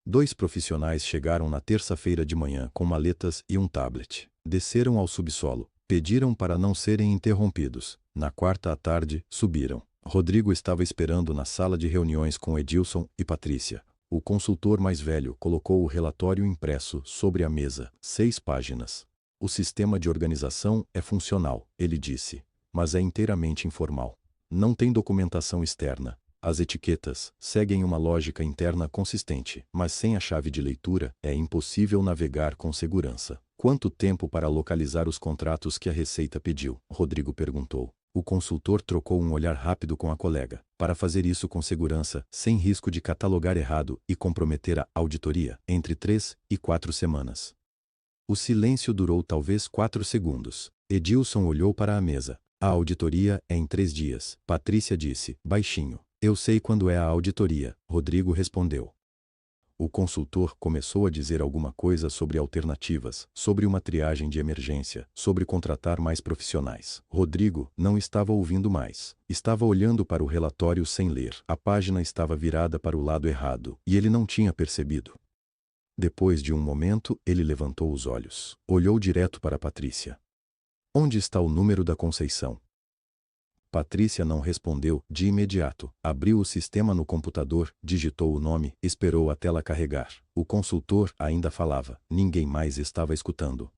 2 profissionais chegaram na terça-feira de manhã com maletas e um tablet. Desceram ao subsolo. Pediram para não serem interrompidos. Na quarta à tarde, subiram. Rodrigo estava esperando na sala de reuniões com Edilson e Patrícia. O consultor mais velho colocou o relatório impresso sobre a mesa, 6 páginas. O sistema de organização é funcional, ele disse, mas é inteiramente informal. Não tem documentação externa. As etiquetas seguem uma lógica interna consistente, mas sem a chave de leitura é impossível navegar com segurança. Quanto tempo para localizar os contratos que a Receita pediu? Rodrigo perguntou. O consultor trocou um olhar rápido com a colega. Para fazer isso com segurança, sem risco de catalogar errado e comprometer a auditoria, entre 3 e 4 semanas. O silêncio durou talvez 4 segundos. Edilson olhou para a mesa. A auditoria é em 3 dias. Patrícia disse, baixinho. Eu sei quando é a auditoria, Rodrigo respondeu. O consultor começou a dizer alguma coisa sobre alternativas, sobre uma triagem de emergência, sobre contratar mais profissionais. Rodrigo não estava ouvindo mais. Estava olhando para o relatório sem ler. A página estava virada para o lado errado, e ele não tinha percebido. Depois de um momento, ele levantou os olhos. Olhou direto para Patrícia. Onde está o número da Conceição? Patrícia não respondeu de imediato. Abriu o sistema no computador, digitou o nome, esperou a tela carregar. O consultor ainda falava. Ninguém mais estava escutando.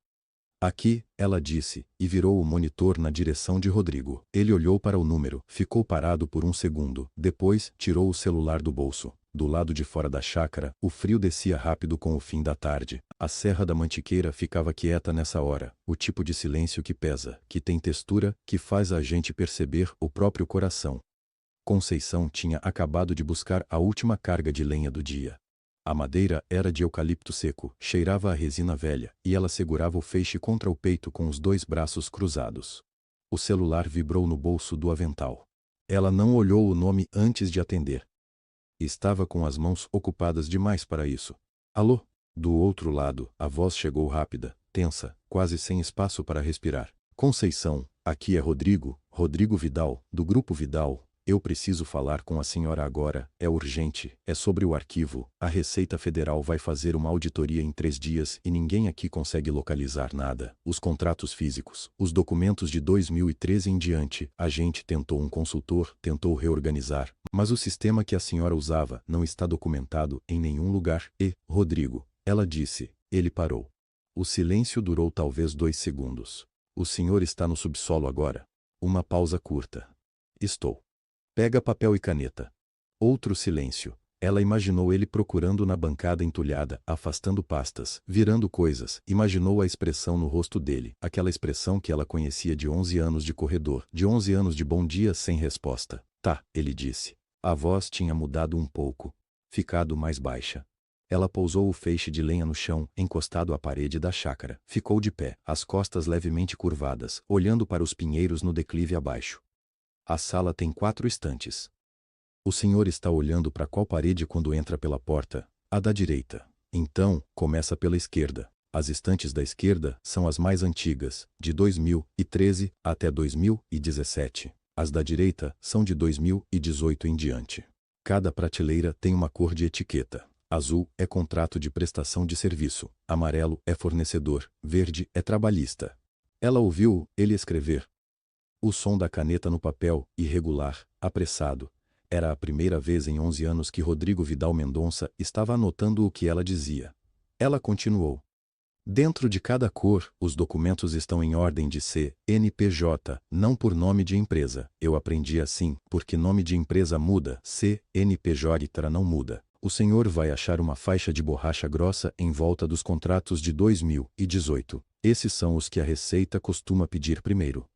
Aqui, ela disse, e virou o monitor na direção de Rodrigo. Ele olhou para o número, ficou parado por um segundo. Depois, tirou o celular do bolso. Do lado de fora da chácara, o frio descia rápido com o fim da tarde. A Serra da Mantiqueira ficava quieta nessa hora, o tipo de silêncio que pesa, que tem textura, que faz a gente perceber o próprio coração. Conceição tinha acabado de buscar a última carga de lenha do dia. A madeira era de eucalipto seco, cheirava a resina velha, e ela segurava o feixe contra o peito com os 2 braços cruzados. O celular vibrou no bolso do avental. Ela não olhou o nome antes de atender. Estava com as mãos ocupadas demais para isso. Alô? Do outro lado, a voz chegou rápida, tensa, quase sem espaço para respirar. Conceição, aqui é Rodrigo, Rodrigo Vidal, do Grupo Vidal. Eu preciso falar com a senhora agora, é urgente, é sobre o arquivo. A Receita Federal vai fazer uma auditoria em 3 dias e ninguém aqui consegue localizar nada. Os contratos físicos, os documentos de 2013 em diante, a gente tentou um consultor, tentou reorganizar, mas o sistema que a senhora usava não está documentado em nenhum lugar. E, Rodrigo, ela disse, ele parou. O silêncio durou talvez 2 segundos. O senhor está no subsolo agora? Uma pausa curta. Estou. Pega papel e caneta. Outro silêncio. Ela imaginou ele procurando na bancada entulhada, afastando pastas, virando coisas. Imaginou a expressão no rosto dele, aquela expressão que ela conhecia de 11 anos de corredor, de 11 anos de bom dia sem resposta. Tá, ele disse. A voz tinha mudado um pouco, ficado mais baixa. Ela pousou o feixe de lenha no chão, encostado à parede da chácara. Ficou de pé, as costas levemente curvadas, olhando para os pinheiros no declive abaixo. A sala tem 4 estantes. O senhor está olhando para qual parede quando entra pela porta? A da direita. Então, começa pela esquerda. As estantes da esquerda são as mais antigas, de 2013 até 2017. As da direita são de 2018 em diante. Cada prateleira tem uma cor de etiqueta. Azul é contrato de prestação de serviço, amarelo é fornecedor, verde é trabalhista. Ela ouviu ele escrever. O som da caneta no papel, irregular, apressado. Era a primeira vez em 11 anos que Rodrigo Vidal Mendonça estava anotando o que ela dizia. Ela continuou. Dentro de cada cor, os documentos estão em ordem de CNPJ, não por nome de empresa. Eu aprendi assim, porque nome de empresa muda, CNPJ não muda. O senhor vai achar uma faixa de borracha grossa em volta dos contratos de 2018. Esses são os que a Receita costuma pedir primeiro.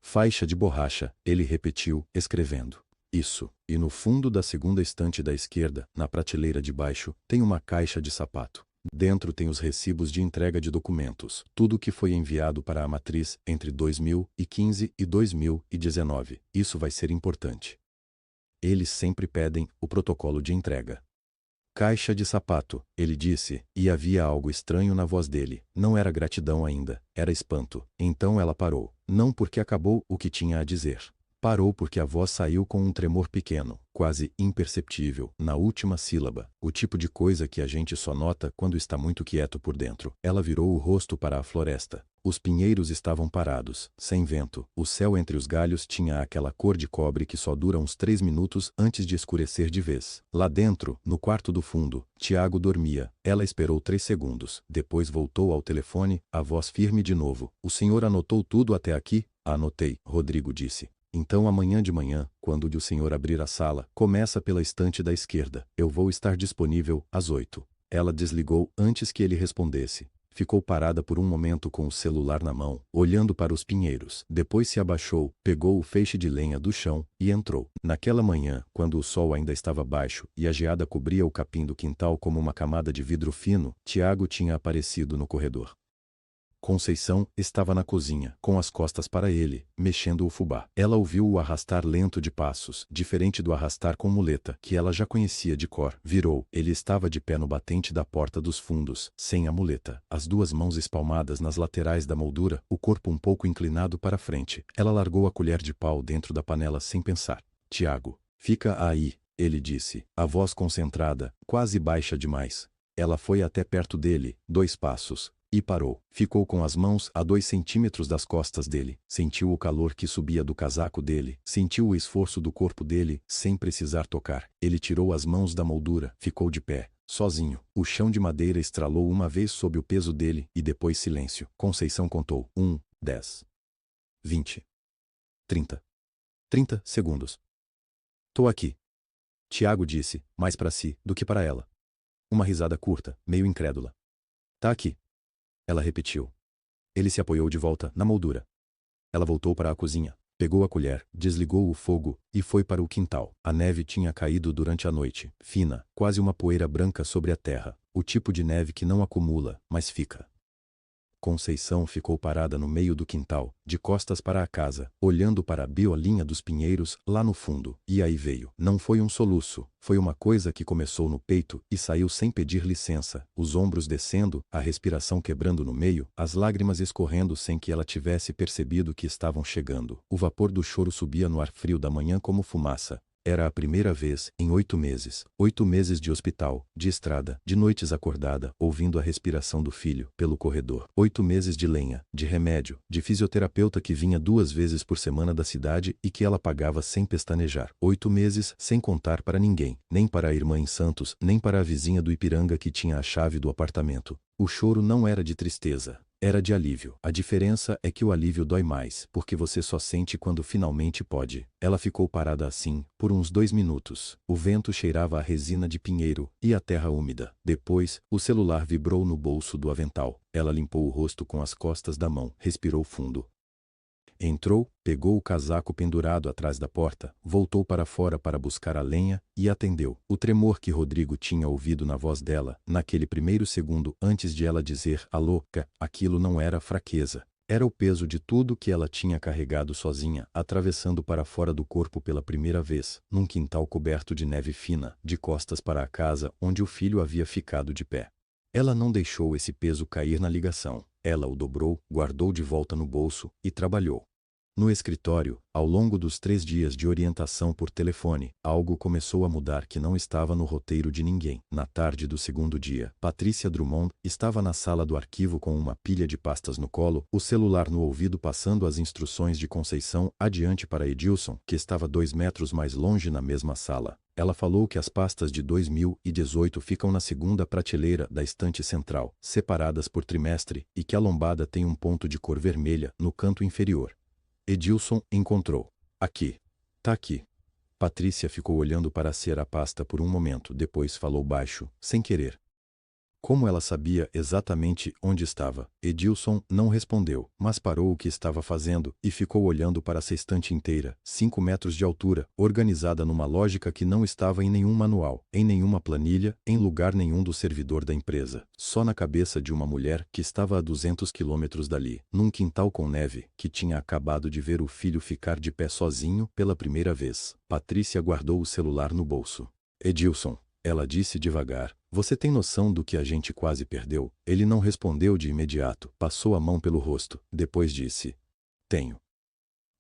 Faixa de borracha, ele repetiu, escrevendo. Isso. E no fundo da segunda estante da esquerda, na prateleira de baixo, tem uma caixa de sapato. Dentro tem os recibos de entrega de documentos, tudo o que foi enviado para a matriz entre 2015 e 2019. Isso vai ser importante. Eles sempre pedem o protocolo de entrega. Caixa de sapato, ele disse, e havia algo estranho na voz dele. Não era gratidão ainda, era espanto. Então ela parou. Não porque acabou o que tinha a dizer. Parou porque a voz saiu com um tremor pequeno, quase imperceptível, na última sílaba, o tipo de coisa que a gente só nota quando está muito quieto por dentro. Ela virou o rosto para a floresta. Os pinheiros estavam parados, sem vento. O céu entre os galhos tinha aquela cor de cobre que só dura uns 3 minutos antes de escurecer de vez. Lá dentro, no quarto do fundo, Tiago dormia. Ela esperou 3 segundos. Depois voltou ao telefone, a voz firme de novo. O senhor anotou tudo até aqui? Anotei, Rodrigo disse. Então amanhã de manhã, quando o senhor abrir a sala, começa pela estante da esquerda. Eu vou estar disponível às 8. Ela desligou antes que ele respondesse. Ficou parada por um momento com o celular na mão, olhando para os pinheiros. Depois se abaixou, pegou o feixe de lenha do chão e entrou. Naquela manhã, quando o sol ainda estava baixo e a geada cobria o capim do quintal como uma camada de vidro fino, Tiago tinha aparecido no corredor. Conceição estava na cozinha, com as costas para ele, mexendo o fubá. Ela ouviu-o arrastar lento de passos, diferente do arrastar com muleta, que ela já conhecia de cor. Virou. Ele estava de pé no batente da porta dos fundos, sem a muleta, as duas mãos espalmadas nas laterais da moldura, o corpo um pouco inclinado para frente. Ela largou a colher de pau dentro da panela sem pensar. Tiago, fica aí, ele disse, a voz concentrada, quase baixa demais. Ela foi até perto dele, 2 passos. E parou. Ficou com as mãos a 2 centímetros das costas dele. Sentiu o calor que subia do casaco dele. Sentiu o esforço do corpo dele, sem precisar tocar. Ele tirou as mãos da moldura. Ficou de pé, sozinho. O chão de madeira estralou uma vez sob o peso dele, e depois silêncio. Conceição contou. 1, 10, 20, 30. 30 segundos. Tô aqui. Tiago disse, mais para si do que para ela. Uma risada curta, meio incrédula. Tá aqui. Ela repetiu. Ele se apoiou de volta na moldura. Ela voltou para a cozinha, pegou a colher, desligou o fogo e foi para o quintal. A neve tinha caído durante a noite, fina, quase uma poeira branca sobre a terra, o tipo de neve que não acumula, mas fica. Conceição ficou parada no meio do quintal, de costas para a casa, olhando para a biolinha dos pinheiros lá no fundo. E aí veio. Não foi um soluço, foi uma coisa que começou no peito e saiu sem pedir licença, os ombros descendo, a respiração quebrando no meio, as lágrimas escorrendo sem que ela tivesse percebido que estavam chegando. O vapor do choro subia no ar frio da manhã como fumaça. Era a primeira vez, em 8 meses. 8 meses de hospital, de estrada, de noites acordada, ouvindo a respiração do filho, pelo corredor. 8 meses de lenha, de remédio, de fisioterapeuta que vinha 2 vezes por semana da cidade e que ela pagava sem pestanejar. 8 meses sem contar para ninguém, nem para a irmã em Santos, nem para a vizinha do Ipiranga que tinha a chave do apartamento. O choro não era de tristeza. Era de alívio. A diferença é que o alívio dói mais, porque você só sente quando finalmente pode. Ela ficou parada assim, por uns 2 minutos. O vento cheirava a resina de pinheiro e a terra úmida. Depois, o celular vibrou no bolso do avental. Ela limpou o rosto com as costas da mão, respirou fundo. Entrou, pegou o casaco pendurado atrás da porta, voltou para fora para buscar a lenha e atendeu. O tremor que Rodrigo tinha ouvido na voz dela, naquele primeiro segundo antes de ela dizer alô, aquilo não era fraqueza. Era o peso de tudo que ela tinha carregado sozinha, atravessando para fora do corpo pela primeira vez, num quintal coberto de neve fina, de costas para a casa onde o filho havia ficado de pé. Ela não deixou esse peso cair na ligação. Ela o dobrou, guardou de volta no bolso e trabalhou. No escritório, ao longo dos 3 dias de orientação por telefone, algo começou a mudar que não estava no roteiro de ninguém. Na tarde do segundo dia, Patrícia Drummond estava na sala do arquivo com uma pilha de pastas no colo, o celular no ouvido passando as instruções de Conceição adiante para Edilson, que estava 2 metros mais longe na mesma sala. Ela falou que as pastas de 2018 ficam na segunda prateleira da estante central, separadas por trimestre, e que a lombada tem um ponto de cor vermelha no canto inferior. Edilson encontrou. Aqui. Tá aqui. Patrícia ficou olhando para ser a pasta por um momento, depois falou baixo, sem querer. Como ela sabia exatamente onde estava? Edilson não respondeu, mas parou o que estava fazendo e ficou olhando para a estante inteira, 5 metros de altura, organizada numa lógica que não estava em nenhum manual, em nenhuma planilha, em lugar nenhum do servidor da empresa. Só na cabeça de uma mulher que estava a 200 quilômetros dali, num quintal com neve, que tinha acabado de ver o filho ficar de pé sozinho pela primeira vez. Patrícia guardou o celular no bolso. Edilson, ela disse devagar, você tem noção do que a gente quase perdeu? Ele não respondeu de imediato, passou a mão pelo rosto, depois disse, tenho.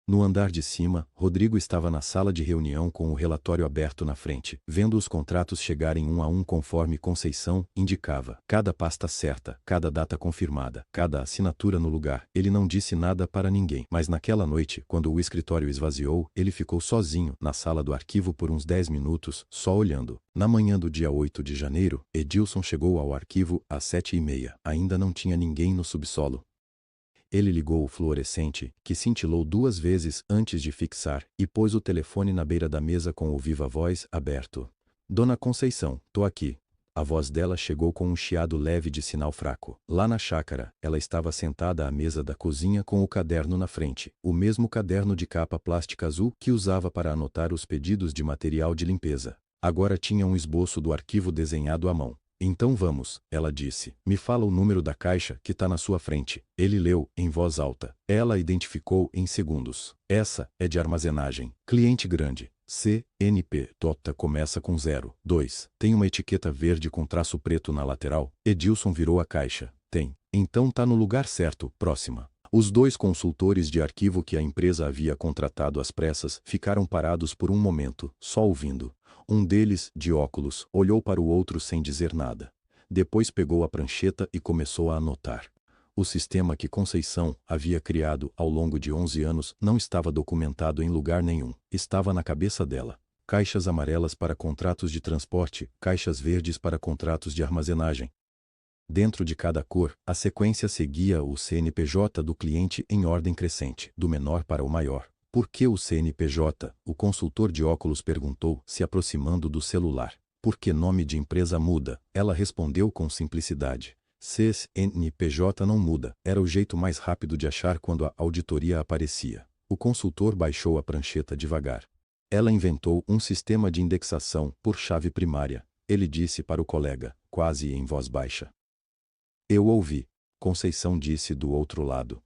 No andar de cima, Rodrigo estava na sala de reunião com o relatório aberto na frente, vendo os contratos chegarem um a um conforme Conceição indicava. Cada pasta certa, cada data confirmada, cada assinatura no lugar. Ele não disse nada para ninguém, mas naquela noite, quando o escritório esvaziou, ele ficou sozinho na sala do arquivo por uns 10 minutos, só olhando. Na manhã do dia 8 de janeiro, Edilson chegou ao arquivo às 7h30. Ainda não tinha ninguém no subsolo. Ele ligou o fluorescente, que cintilou 2 vezes antes de fixar, e pôs o telefone na beira da mesa com o viva-voz aberto. Dona Conceição, tô aqui. A voz dela chegou com um chiado leve de sinal fraco. Lá na chácara, ela estava sentada à mesa da cozinha com o caderno na frente, o mesmo caderno de capa plástica azul que usava para anotar os pedidos de material de limpeza. Agora tinha um esboço do arquivo desenhado à mão. Então vamos, ela disse. Me fala o número da caixa que está na sua frente. Ele leu, em voz alta. Ela identificou em segundos. Essa é de armazenagem. Cliente grande. CNP. Tota começa com 02. Tem uma etiqueta verde com traço preto na lateral. Edilson virou a caixa. Tem. Então tá no lugar certo. Próxima. Os 2 consultores de arquivo que a empresa havia contratado às pressas ficaram parados por um momento, só ouvindo. Um deles, de óculos, olhou para o outro sem dizer nada. Depois pegou a prancheta e começou a anotar. O sistema que Conceição havia criado ao longo de 11 anos não estava documentado em lugar nenhum. Estava na cabeça dela. Caixas amarelas para contratos de transporte, caixas verdes para contratos de armazenagem. Dentro de cada cor, a sequência seguia o CNPJ do cliente em ordem crescente, do menor para o maior. Por que o CNPJ? O consultor de óculos perguntou, se aproximando do celular. Por que nome de empresa muda? Ela respondeu com simplicidade. CNPJ não muda. Era o jeito mais rápido de achar quando a auditoria aparecia. O consultor baixou a prancheta devagar. Ela inventou um sistema de indexação por chave primária. Ele disse para o colega, quase em voz baixa. Eu ouvi. Conceição disse do outro lado.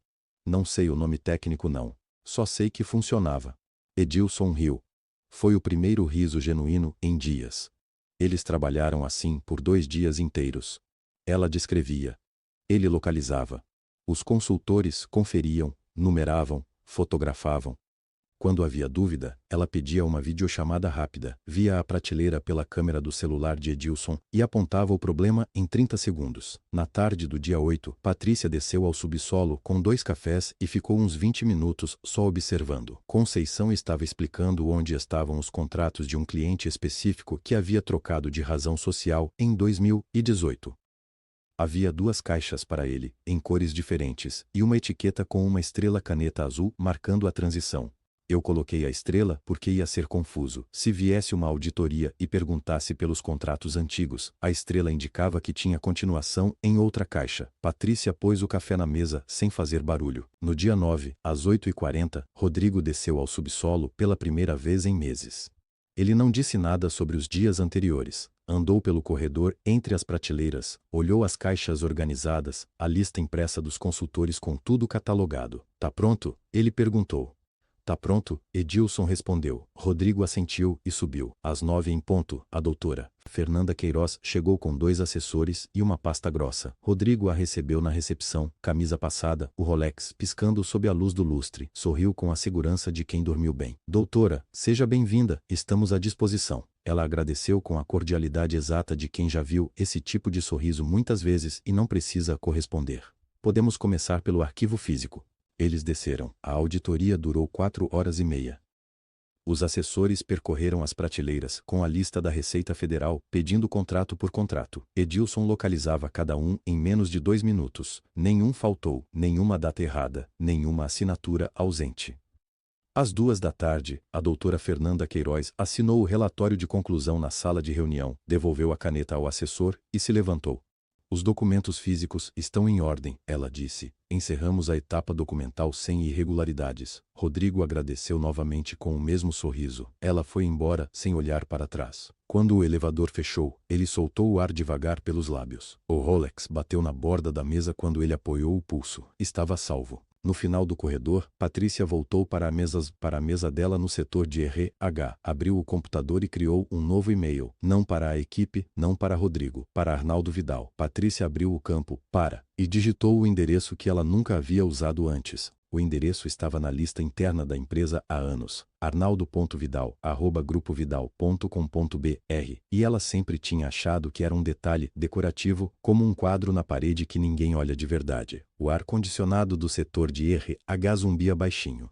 Não sei o nome técnico não. Só sei que funcionava. Edilson riu. Foi o primeiro riso genuíno em dias. Eles trabalharam assim por 2 dias inteiros. Ela descrevia. Ele localizava. Os consultores conferiam, numeravam, fotografavam. Quando havia dúvida, ela pedia uma videochamada rápida, via a prateleira pela câmera do celular de Edilson e apontava o problema em 30 segundos. Na tarde do dia 8, Patrícia desceu ao subsolo com 2 cafés e ficou uns 20 minutos só observando. Conceição estava explicando onde estavam os contratos de um cliente específico que havia trocado de razão social em 2018. Havia 2 caixas para ele, em cores diferentes, e uma etiqueta com uma estrela caneta azul marcando a transição. Eu coloquei a estrela porque ia ser confuso. Se viesse uma auditoria e perguntasse pelos contratos antigos, a estrela indicava que tinha continuação em outra caixa. Patrícia pôs o café na mesa sem fazer barulho. No dia 9, às 8h40, Rodrigo desceu ao subsolo pela primeira vez em meses. Ele não disse nada sobre os dias anteriores. Andou pelo corredor entre as prateleiras, olhou as caixas organizadas, a lista impressa dos consultores com tudo catalogado. Tá pronto? Ele perguntou. Tá pronto? Edilson respondeu. Rodrigo assentiu e subiu. Às 9 em ponto, a doutora Fernanda Queiroz chegou com 2 assessores e uma pasta grossa. Rodrigo a recebeu na recepção, camisa passada, o Rolex piscando sob a luz do lustre. Sorriu com a segurança de quem dormiu bem. Doutora, seja bem-vinda, estamos à disposição. Ela agradeceu com a cordialidade exata de quem já viu esse tipo de sorriso muitas vezes e não precisa corresponder. Podemos começar pelo arquivo físico. Eles desceram. A auditoria durou 4h30. Os assessores percorreram as prateleiras com a lista da Receita Federal, pedindo contrato por contrato. Edilson localizava cada um em menos de 2 minutos. Nenhum faltou, nenhuma data errada, nenhuma assinatura ausente. Às 14h, a doutora Fernanda Queiroz assinou o relatório de conclusão na sala de reunião, devolveu a caneta ao assessor e se levantou. Os documentos físicos estão em ordem, ela disse. Encerramos a etapa documental sem irregularidades. Rodrigo agradeceu novamente com o mesmo sorriso. Ela foi embora sem olhar para trás. Quando o elevador fechou, ele soltou o ar devagar pelos lábios. O Rolex bateu na borda da mesa quando ele apoiou o pulso. Estava salvo. No final do corredor, Patrícia voltou para a mesa dela no setor de RH, abriu o computador e criou um novo e-mail. Não para a equipe, não para Rodrigo, para Arnaldo Vidal. Patrícia abriu o campo para e digitou o endereço que ela nunca havia usado antes. O endereço estava na lista interna da empresa há anos. arnaldo.vidal@grupovidal.com.br, e ela sempre tinha achado que era um detalhe decorativo, como um quadro na parede que ninguém olha de verdade. O ar-condicionado do setor de RH zumbia baixinho.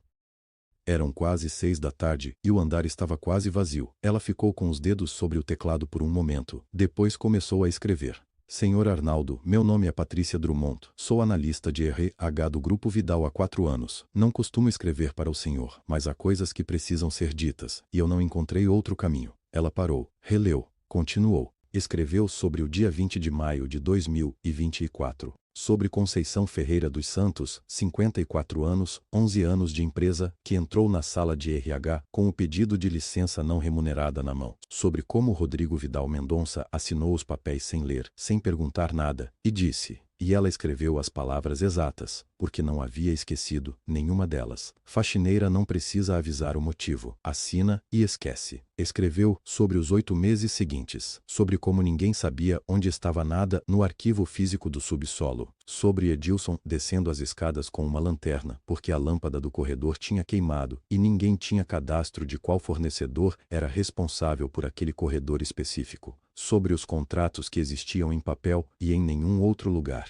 Eram quase 6 da tarde e o andar estava quase vazio. Ela ficou com os dedos sobre o teclado por um momento. Depois começou a escrever. Senhor Arnaldo, meu nome é Patrícia Drummond. Sou analista de RH do Grupo Vidal há 4 anos. Não costumo escrever para o senhor, mas há coisas que precisam ser ditas, e eu não encontrei outro caminho. Ela parou, releu, continuou. Escreveu sobre o dia 20 de maio de 2024. Sobre Conceição Ferreira dos Santos, 54 anos, 11 anos de empresa, que entrou na sala de RH com o pedido de licença não remunerada na mão. Sobre como Rodrigo Vidal Mendonça assinou os papéis sem ler, sem perguntar nada, e disse. E ela escreveu as palavras exatas, porque não havia esquecido nenhuma delas. Faxineira não precisa avisar o motivo. Assina e esquece. Escreveu sobre os 8 meses seguintes, sobre como ninguém sabia onde estava nada no arquivo físico do subsolo, sobre Edilson descendo as escadas com uma lanterna, porque a lâmpada do corredor tinha queimado e ninguém tinha cadastro de qual fornecedor era responsável por aquele corredor específico, sobre os contratos que existiam em papel e em nenhum outro lugar.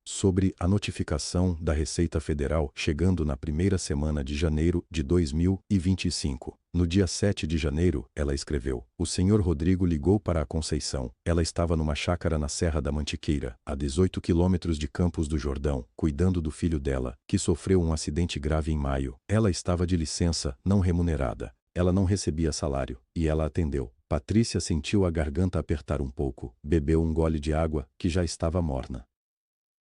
Sobre a notificação da Receita Federal chegando na primeira semana de janeiro de 2025. No dia 7 de janeiro, ela escreveu: o senhor Rodrigo ligou para a Conceição. Ela estava numa chácara na Serra da Mantiqueira, a 18 quilômetros de Campos do Jordão, cuidando do filho dela, que sofreu um acidente grave em maio. Ela estava de licença, não remunerada. Ela não recebia salário, e ela atendeu. Patrícia sentiu a garganta apertar um pouco, bebeu um gole de água, que já estava morna.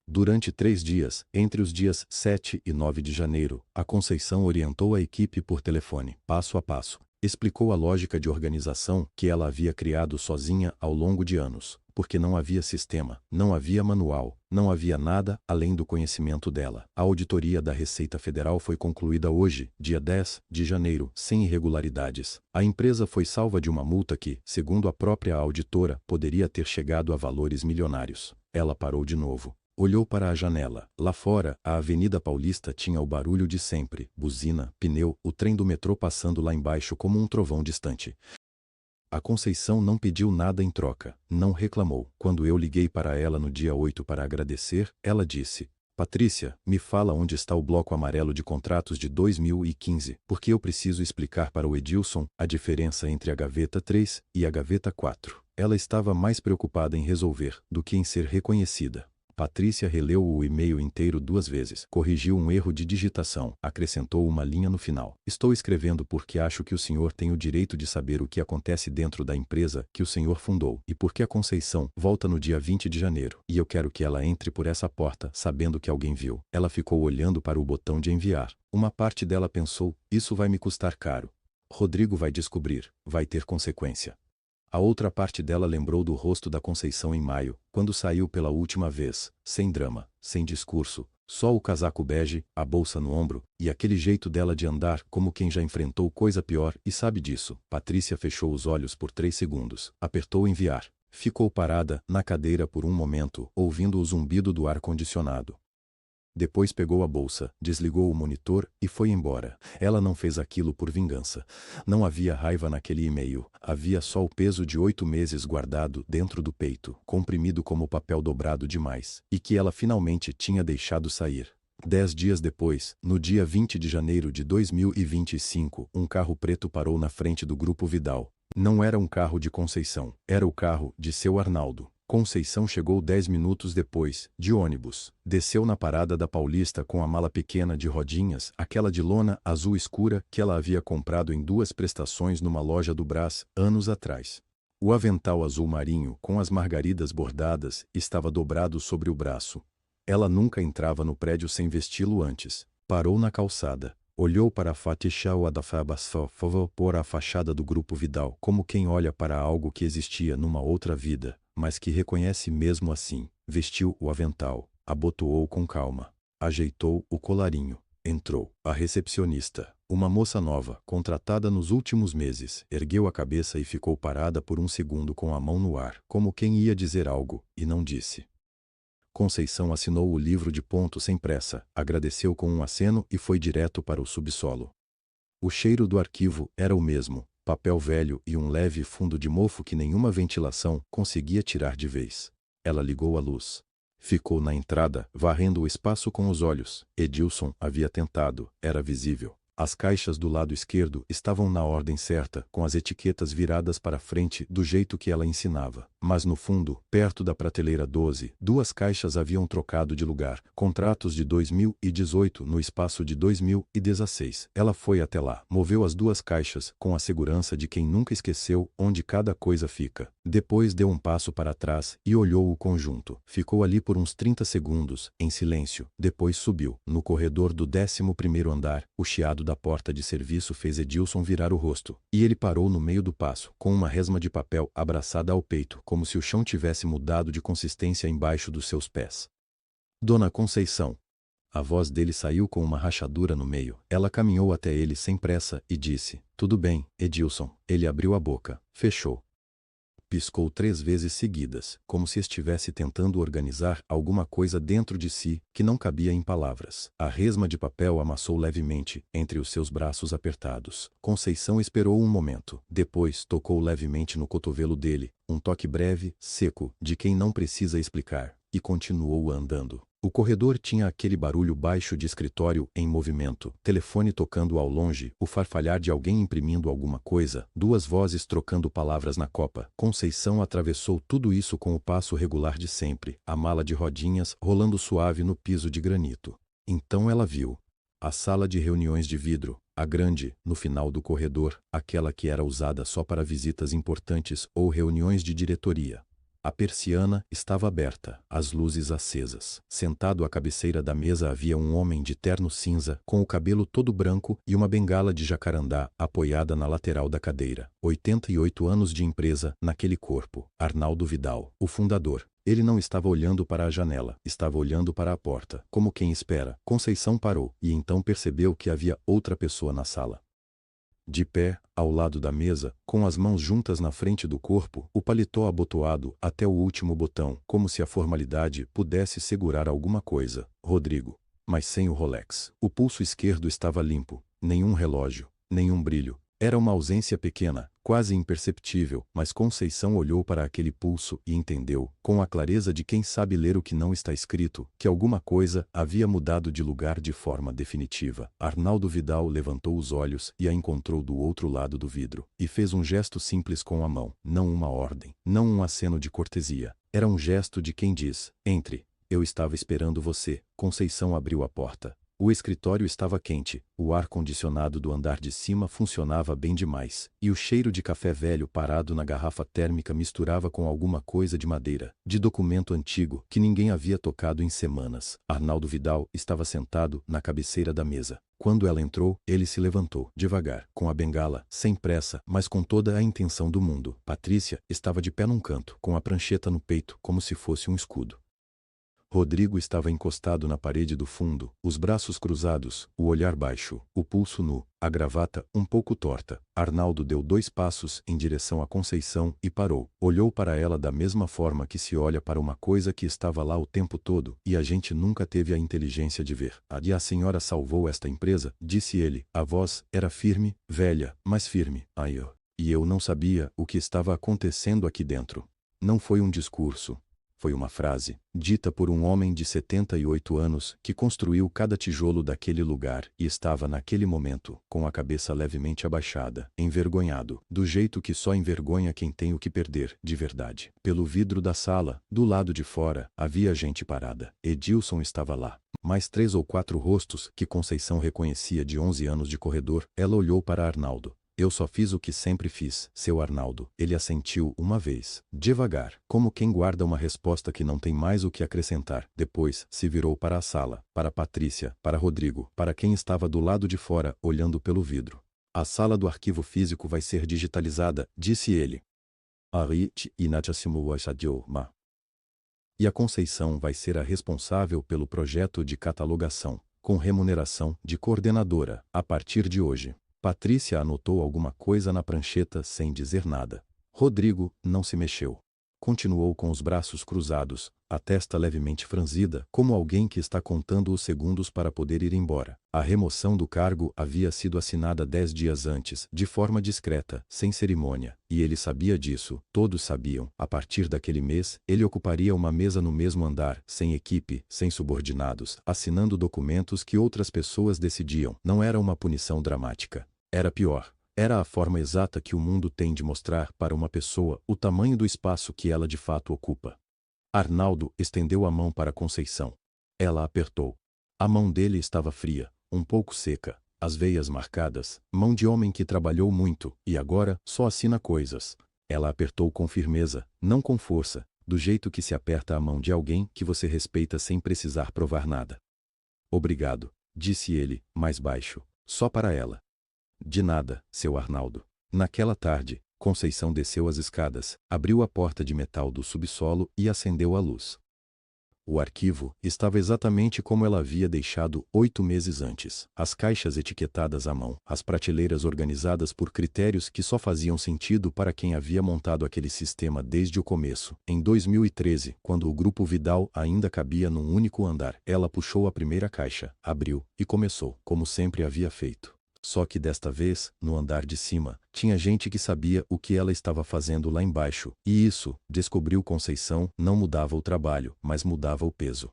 Durante 3 dias, entre os dias 7 e 9 de janeiro, a Conceição orientou a equipe por telefone, passo a passo. Explicou a lógica de organização que ela havia criado sozinha ao longo de anos, porque não havia sistema, não havia manual, não havia nada além do conhecimento dela. A auditoria da Receita Federal foi concluída hoje, dia 10 de janeiro, sem irregularidades. A empresa foi salva de uma multa que, segundo a própria auditora, poderia ter chegado a valores milionários. Ela parou de novo. Olhou para a janela. Lá fora, a Avenida Paulista tinha o barulho de sempre, buzina, pneu, o trem do metrô passando lá embaixo como um trovão distante. A Conceição não pediu nada em troca, não reclamou. Quando eu liguei para ela no dia 8 para agradecer, ela disse: Patrícia, me fala onde está o bloco amarelo de contratos de 2015, porque eu preciso explicar para o Edilson a diferença entre a gaveta 3 e a gaveta 4. Ela estava mais preocupada em resolver do que em ser reconhecida. Patrícia releu o e-mail inteiro 2 vezes, corrigiu um erro de digitação, acrescentou uma linha no final. Estou escrevendo porque acho que o senhor tem o direito de saber o que acontece dentro da empresa que o senhor fundou, e porque a Conceição volta no dia 20 de janeiro, e eu quero que ela entre por essa porta sabendo que alguém viu. Ela ficou olhando para o botão de enviar. Uma parte dela pensou, isso vai me custar caro. Rodrigo vai descobrir, vai ter consequência. A outra parte dela lembrou do rosto da Conceição em maio, quando saiu pela última vez, sem drama, sem discurso, só o casaco bege, a bolsa no ombro, e aquele jeito dela de andar como quem já enfrentou coisa pior e sabe disso. Patrícia fechou os olhos por 3 segundos, apertou enviar. Ficou parada, na cadeira por um momento, ouvindo o zumbido do ar-condicionado. Depois pegou a bolsa, desligou o monitor e foi embora. Ela não fez aquilo por vingança. Não havia raiva naquele e-mail. Havia só o peso de 8 meses guardado dentro do peito, comprimido como papel dobrado demais, e que ela finalmente tinha deixado sair. 10 dias depois, no dia 20 de janeiro de 2025, um carro preto parou na frente do Grupo Vidal. Não era um carro de Conceição, era o carro de seu Arnaldo. Conceição chegou 10 minutos depois, de ônibus. Desceu na parada da Paulista com a mala pequena de rodinhas, aquela de lona azul escura que ela havia comprado em 2 prestações numa loja do Brás, anos atrás. O avental azul marinho com as margaridas bordadas estava dobrado sobre o braço. Ela nunca entrava no prédio sem vesti-lo antes. Parou na calçada. Olhou para a Fatishah Adafabasfo por a fachada do Grupo Vidal como quem olha para algo que existia numa outra vida, mas que reconhece mesmo assim. Vestiu o avental, abotoou com calma, ajeitou o colarinho. Entrou. A recepcionista, uma moça nova, contratada nos últimos meses, ergueu a cabeça e ficou parada por um segundo com a mão no ar, como quem ia dizer algo, e não disse. Conceição assinou o livro de ponto sem pressa, agradeceu com um aceno e foi direto para o subsolo. O cheiro do arquivo era o mesmo, papel velho e um leve fundo de mofo que nenhuma ventilação conseguia tirar de vez. Ela ligou a luz. Ficou na entrada, varrendo o espaço com os olhos. Edilson havia tentado, era visível. As caixas do lado esquerdo estavam na ordem certa, com as etiquetas viradas para frente do jeito que ela ensinava. Mas no fundo, perto da prateleira 12, duas caixas haviam trocado de lugar. Contratos de 2018 no espaço de 2016. Ela foi até lá, moveu as duas caixas, com a segurança de quem nunca esqueceu onde cada coisa fica. Depois deu um passo para trás e olhou o conjunto. Ficou ali por uns 30 segundos, em silêncio. Depois subiu. No corredor do 11º andar, o chiado da porta de serviço fez Edilson virar o rosto. E ele parou no meio do passo, com uma resma de papel abraçada ao peito, como se o chão tivesse mudado de consistência embaixo dos seus pés. Dona Conceição. A voz dele saiu com uma rachadura no meio. Ela caminhou até ele sem pressa e disse: "Tudo bem, Edilson." Ele abriu a boca, fechou. Piscou 3 vezes seguidas, como se estivesse tentando organizar alguma coisa dentro de si que não cabia em palavras. A resma de papel amassou levemente entre os seus braços apertados. Conceição esperou um momento. Depois tocou levemente no cotovelo dele, um toque breve, seco, de quem não precisa explicar, e continuou andando. O corredor tinha aquele barulho baixo de escritório em movimento, telefone tocando ao longe, o farfalhar de alguém imprimindo alguma coisa, duas vozes trocando palavras na copa. Conceição atravessou tudo isso com o passo regular de sempre, a mala de rodinhas rolando suave no piso de granito. Então ela viu a sala de reuniões de vidro, a grande, no final do corredor, aquela que era usada só para visitas importantes ou reuniões de diretoria. A persiana estava aberta, as luzes acesas. Sentado à cabeceira da mesa havia um homem de terno cinza, com o cabelo todo branco e uma bengala de jacarandá apoiada na lateral da cadeira. 88 anos de empresa naquele corpo. Arnaldo Vidal, o fundador. Ele não estava olhando para a janela, estava olhando para a porta, como quem espera. Conceição parou, e então percebeu que havia outra pessoa na sala. De pé, ao lado da mesa, com as mãos juntas na frente do corpo, o paletó abotoado até o último botão, como se a formalidade pudesse segurar alguma coisa. Rodrigo. Mas sem o Rolex. O pulso esquerdo estava limpo, nenhum relógio, nenhum brilho. Era uma ausência pequena, quase imperceptível, mas Conceição olhou para aquele pulso e entendeu, com a clareza de quem sabe ler o que não está escrito, que alguma coisa havia mudado de lugar de forma definitiva. Arnaldo Vidal levantou os olhos e a encontrou do outro lado do vidro, e fez um gesto simples com a mão, não uma ordem, não um aceno de cortesia. Era um gesto de quem diz: "Entre, eu estava esperando você." Conceição abriu a porta. O escritório estava quente, o ar-condicionado do andar de cima funcionava bem demais, e o cheiro de café velho parado na garrafa térmica misturava com alguma coisa de madeira, de documento antigo, que ninguém havia tocado em semanas. Arnaldo Vidal estava sentado na cabeceira da mesa. Quando ela entrou, ele se levantou, devagar, com a bengala, sem pressa, mas com toda a intenção do mundo. Patrícia estava de pé num canto, com a prancheta no peito, como se fosse um escudo. Rodrigo estava encostado na parede do fundo, os braços cruzados, o olhar baixo, o pulso nu, a gravata um pouco torta. Arnaldo deu 2 passos em direção à Conceição e parou. Olhou para ela da mesma forma que se olha para uma coisa que estava lá o tempo todo e a gente nunca teve a inteligência de ver. "E a senhora salvou esta empresa?" disse ele. A voz era firme, velha, mas firme. E eu não sabia o que estava acontecendo aqui dentro. Não foi um discurso. Foi uma frase, dita por um homem de 78 anos, que construiu cada tijolo daquele lugar e estava naquele momento, com a cabeça levemente abaixada, envergonhado, do jeito que só envergonha quem tem o que perder, de verdade. Pelo vidro da sala, do lado de fora, havia gente parada. Edilson estava lá. Mais 3 ou 4 rostos que Conceição reconhecia de 11 anos de corredor. Ela olhou para Arnaldo. Eu só fiz o que sempre fiz, seu Arnaldo. Ele assentiu uma vez, devagar, como quem guarda uma resposta que não tem mais o que acrescentar. Depois, se virou para a sala, para Patrícia, para Rodrigo, para quem estava do lado de fora, olhando pelo vidro. A sala do arquivo físico vai ser digitalizada, disse ele. E a Conceição vai ser a responsável pelo projeto de catalogação, com remuneração de coordenadora, a partir de hoje. Patrícia anotou alguma coisa na prancheta sem dizer nada. Rodrigo não se mexeu. Continuou com os braços cruzados, a testa levemente franzida, como alguém que está contando os segundos para poder ir embora. A remoção do cargo havia sido assinada 10 dias antes, de forma discreta, sem cerimônia, e ele sabia disso, todos sabiam. A partir daquele mês, ele ocuparia uma mesa no mesmo andar, sem equipe, sem subordinados, assinando documentos que outras pessoas decidiam. Não era uma punição dramática. Era pior. Era a forma exata que o mundo tem de mostrar para uma pessoa o tamanho do espaço que ela de fato ocupa. Arnaldo estendeu a mão para Conceição. Ela apertou. A mão dele estava fria, um pouco seca, as veias marcadas, mão de homem que trabalhou muito e agora só assina coisas. Ela apertou com firmeza, não com força, do jeito que se aperta a mão de alguém que você respeita sem precisar provar nada. Obrigado, disse ele, mais baixo, só para ela. De nada, seu Arnaldo. Naquela tarde, Conceição desceu as escadas, abriu a porta de metal do subsolo e acendeu a luz. O arquivo estava exatamente como ela havia deixado 8 meses antes. As caixas etiquetadas à mão, as prateleiras organizadas por critérios que só faziam sentido para quem havia montado aquele sistema desde o começo. Em 2013, quando o Grupo Vidal ainda cabia num único andar, ela puxou a primeira caixa, abriu e começou, como sempre havia feito. Só que desta vez, no andar de cima, tinha gente que sabia o que ela estava fazendo lá embaixo, e isso, descobriu Conceição, não mudava o trabalho, mas mudava o peso.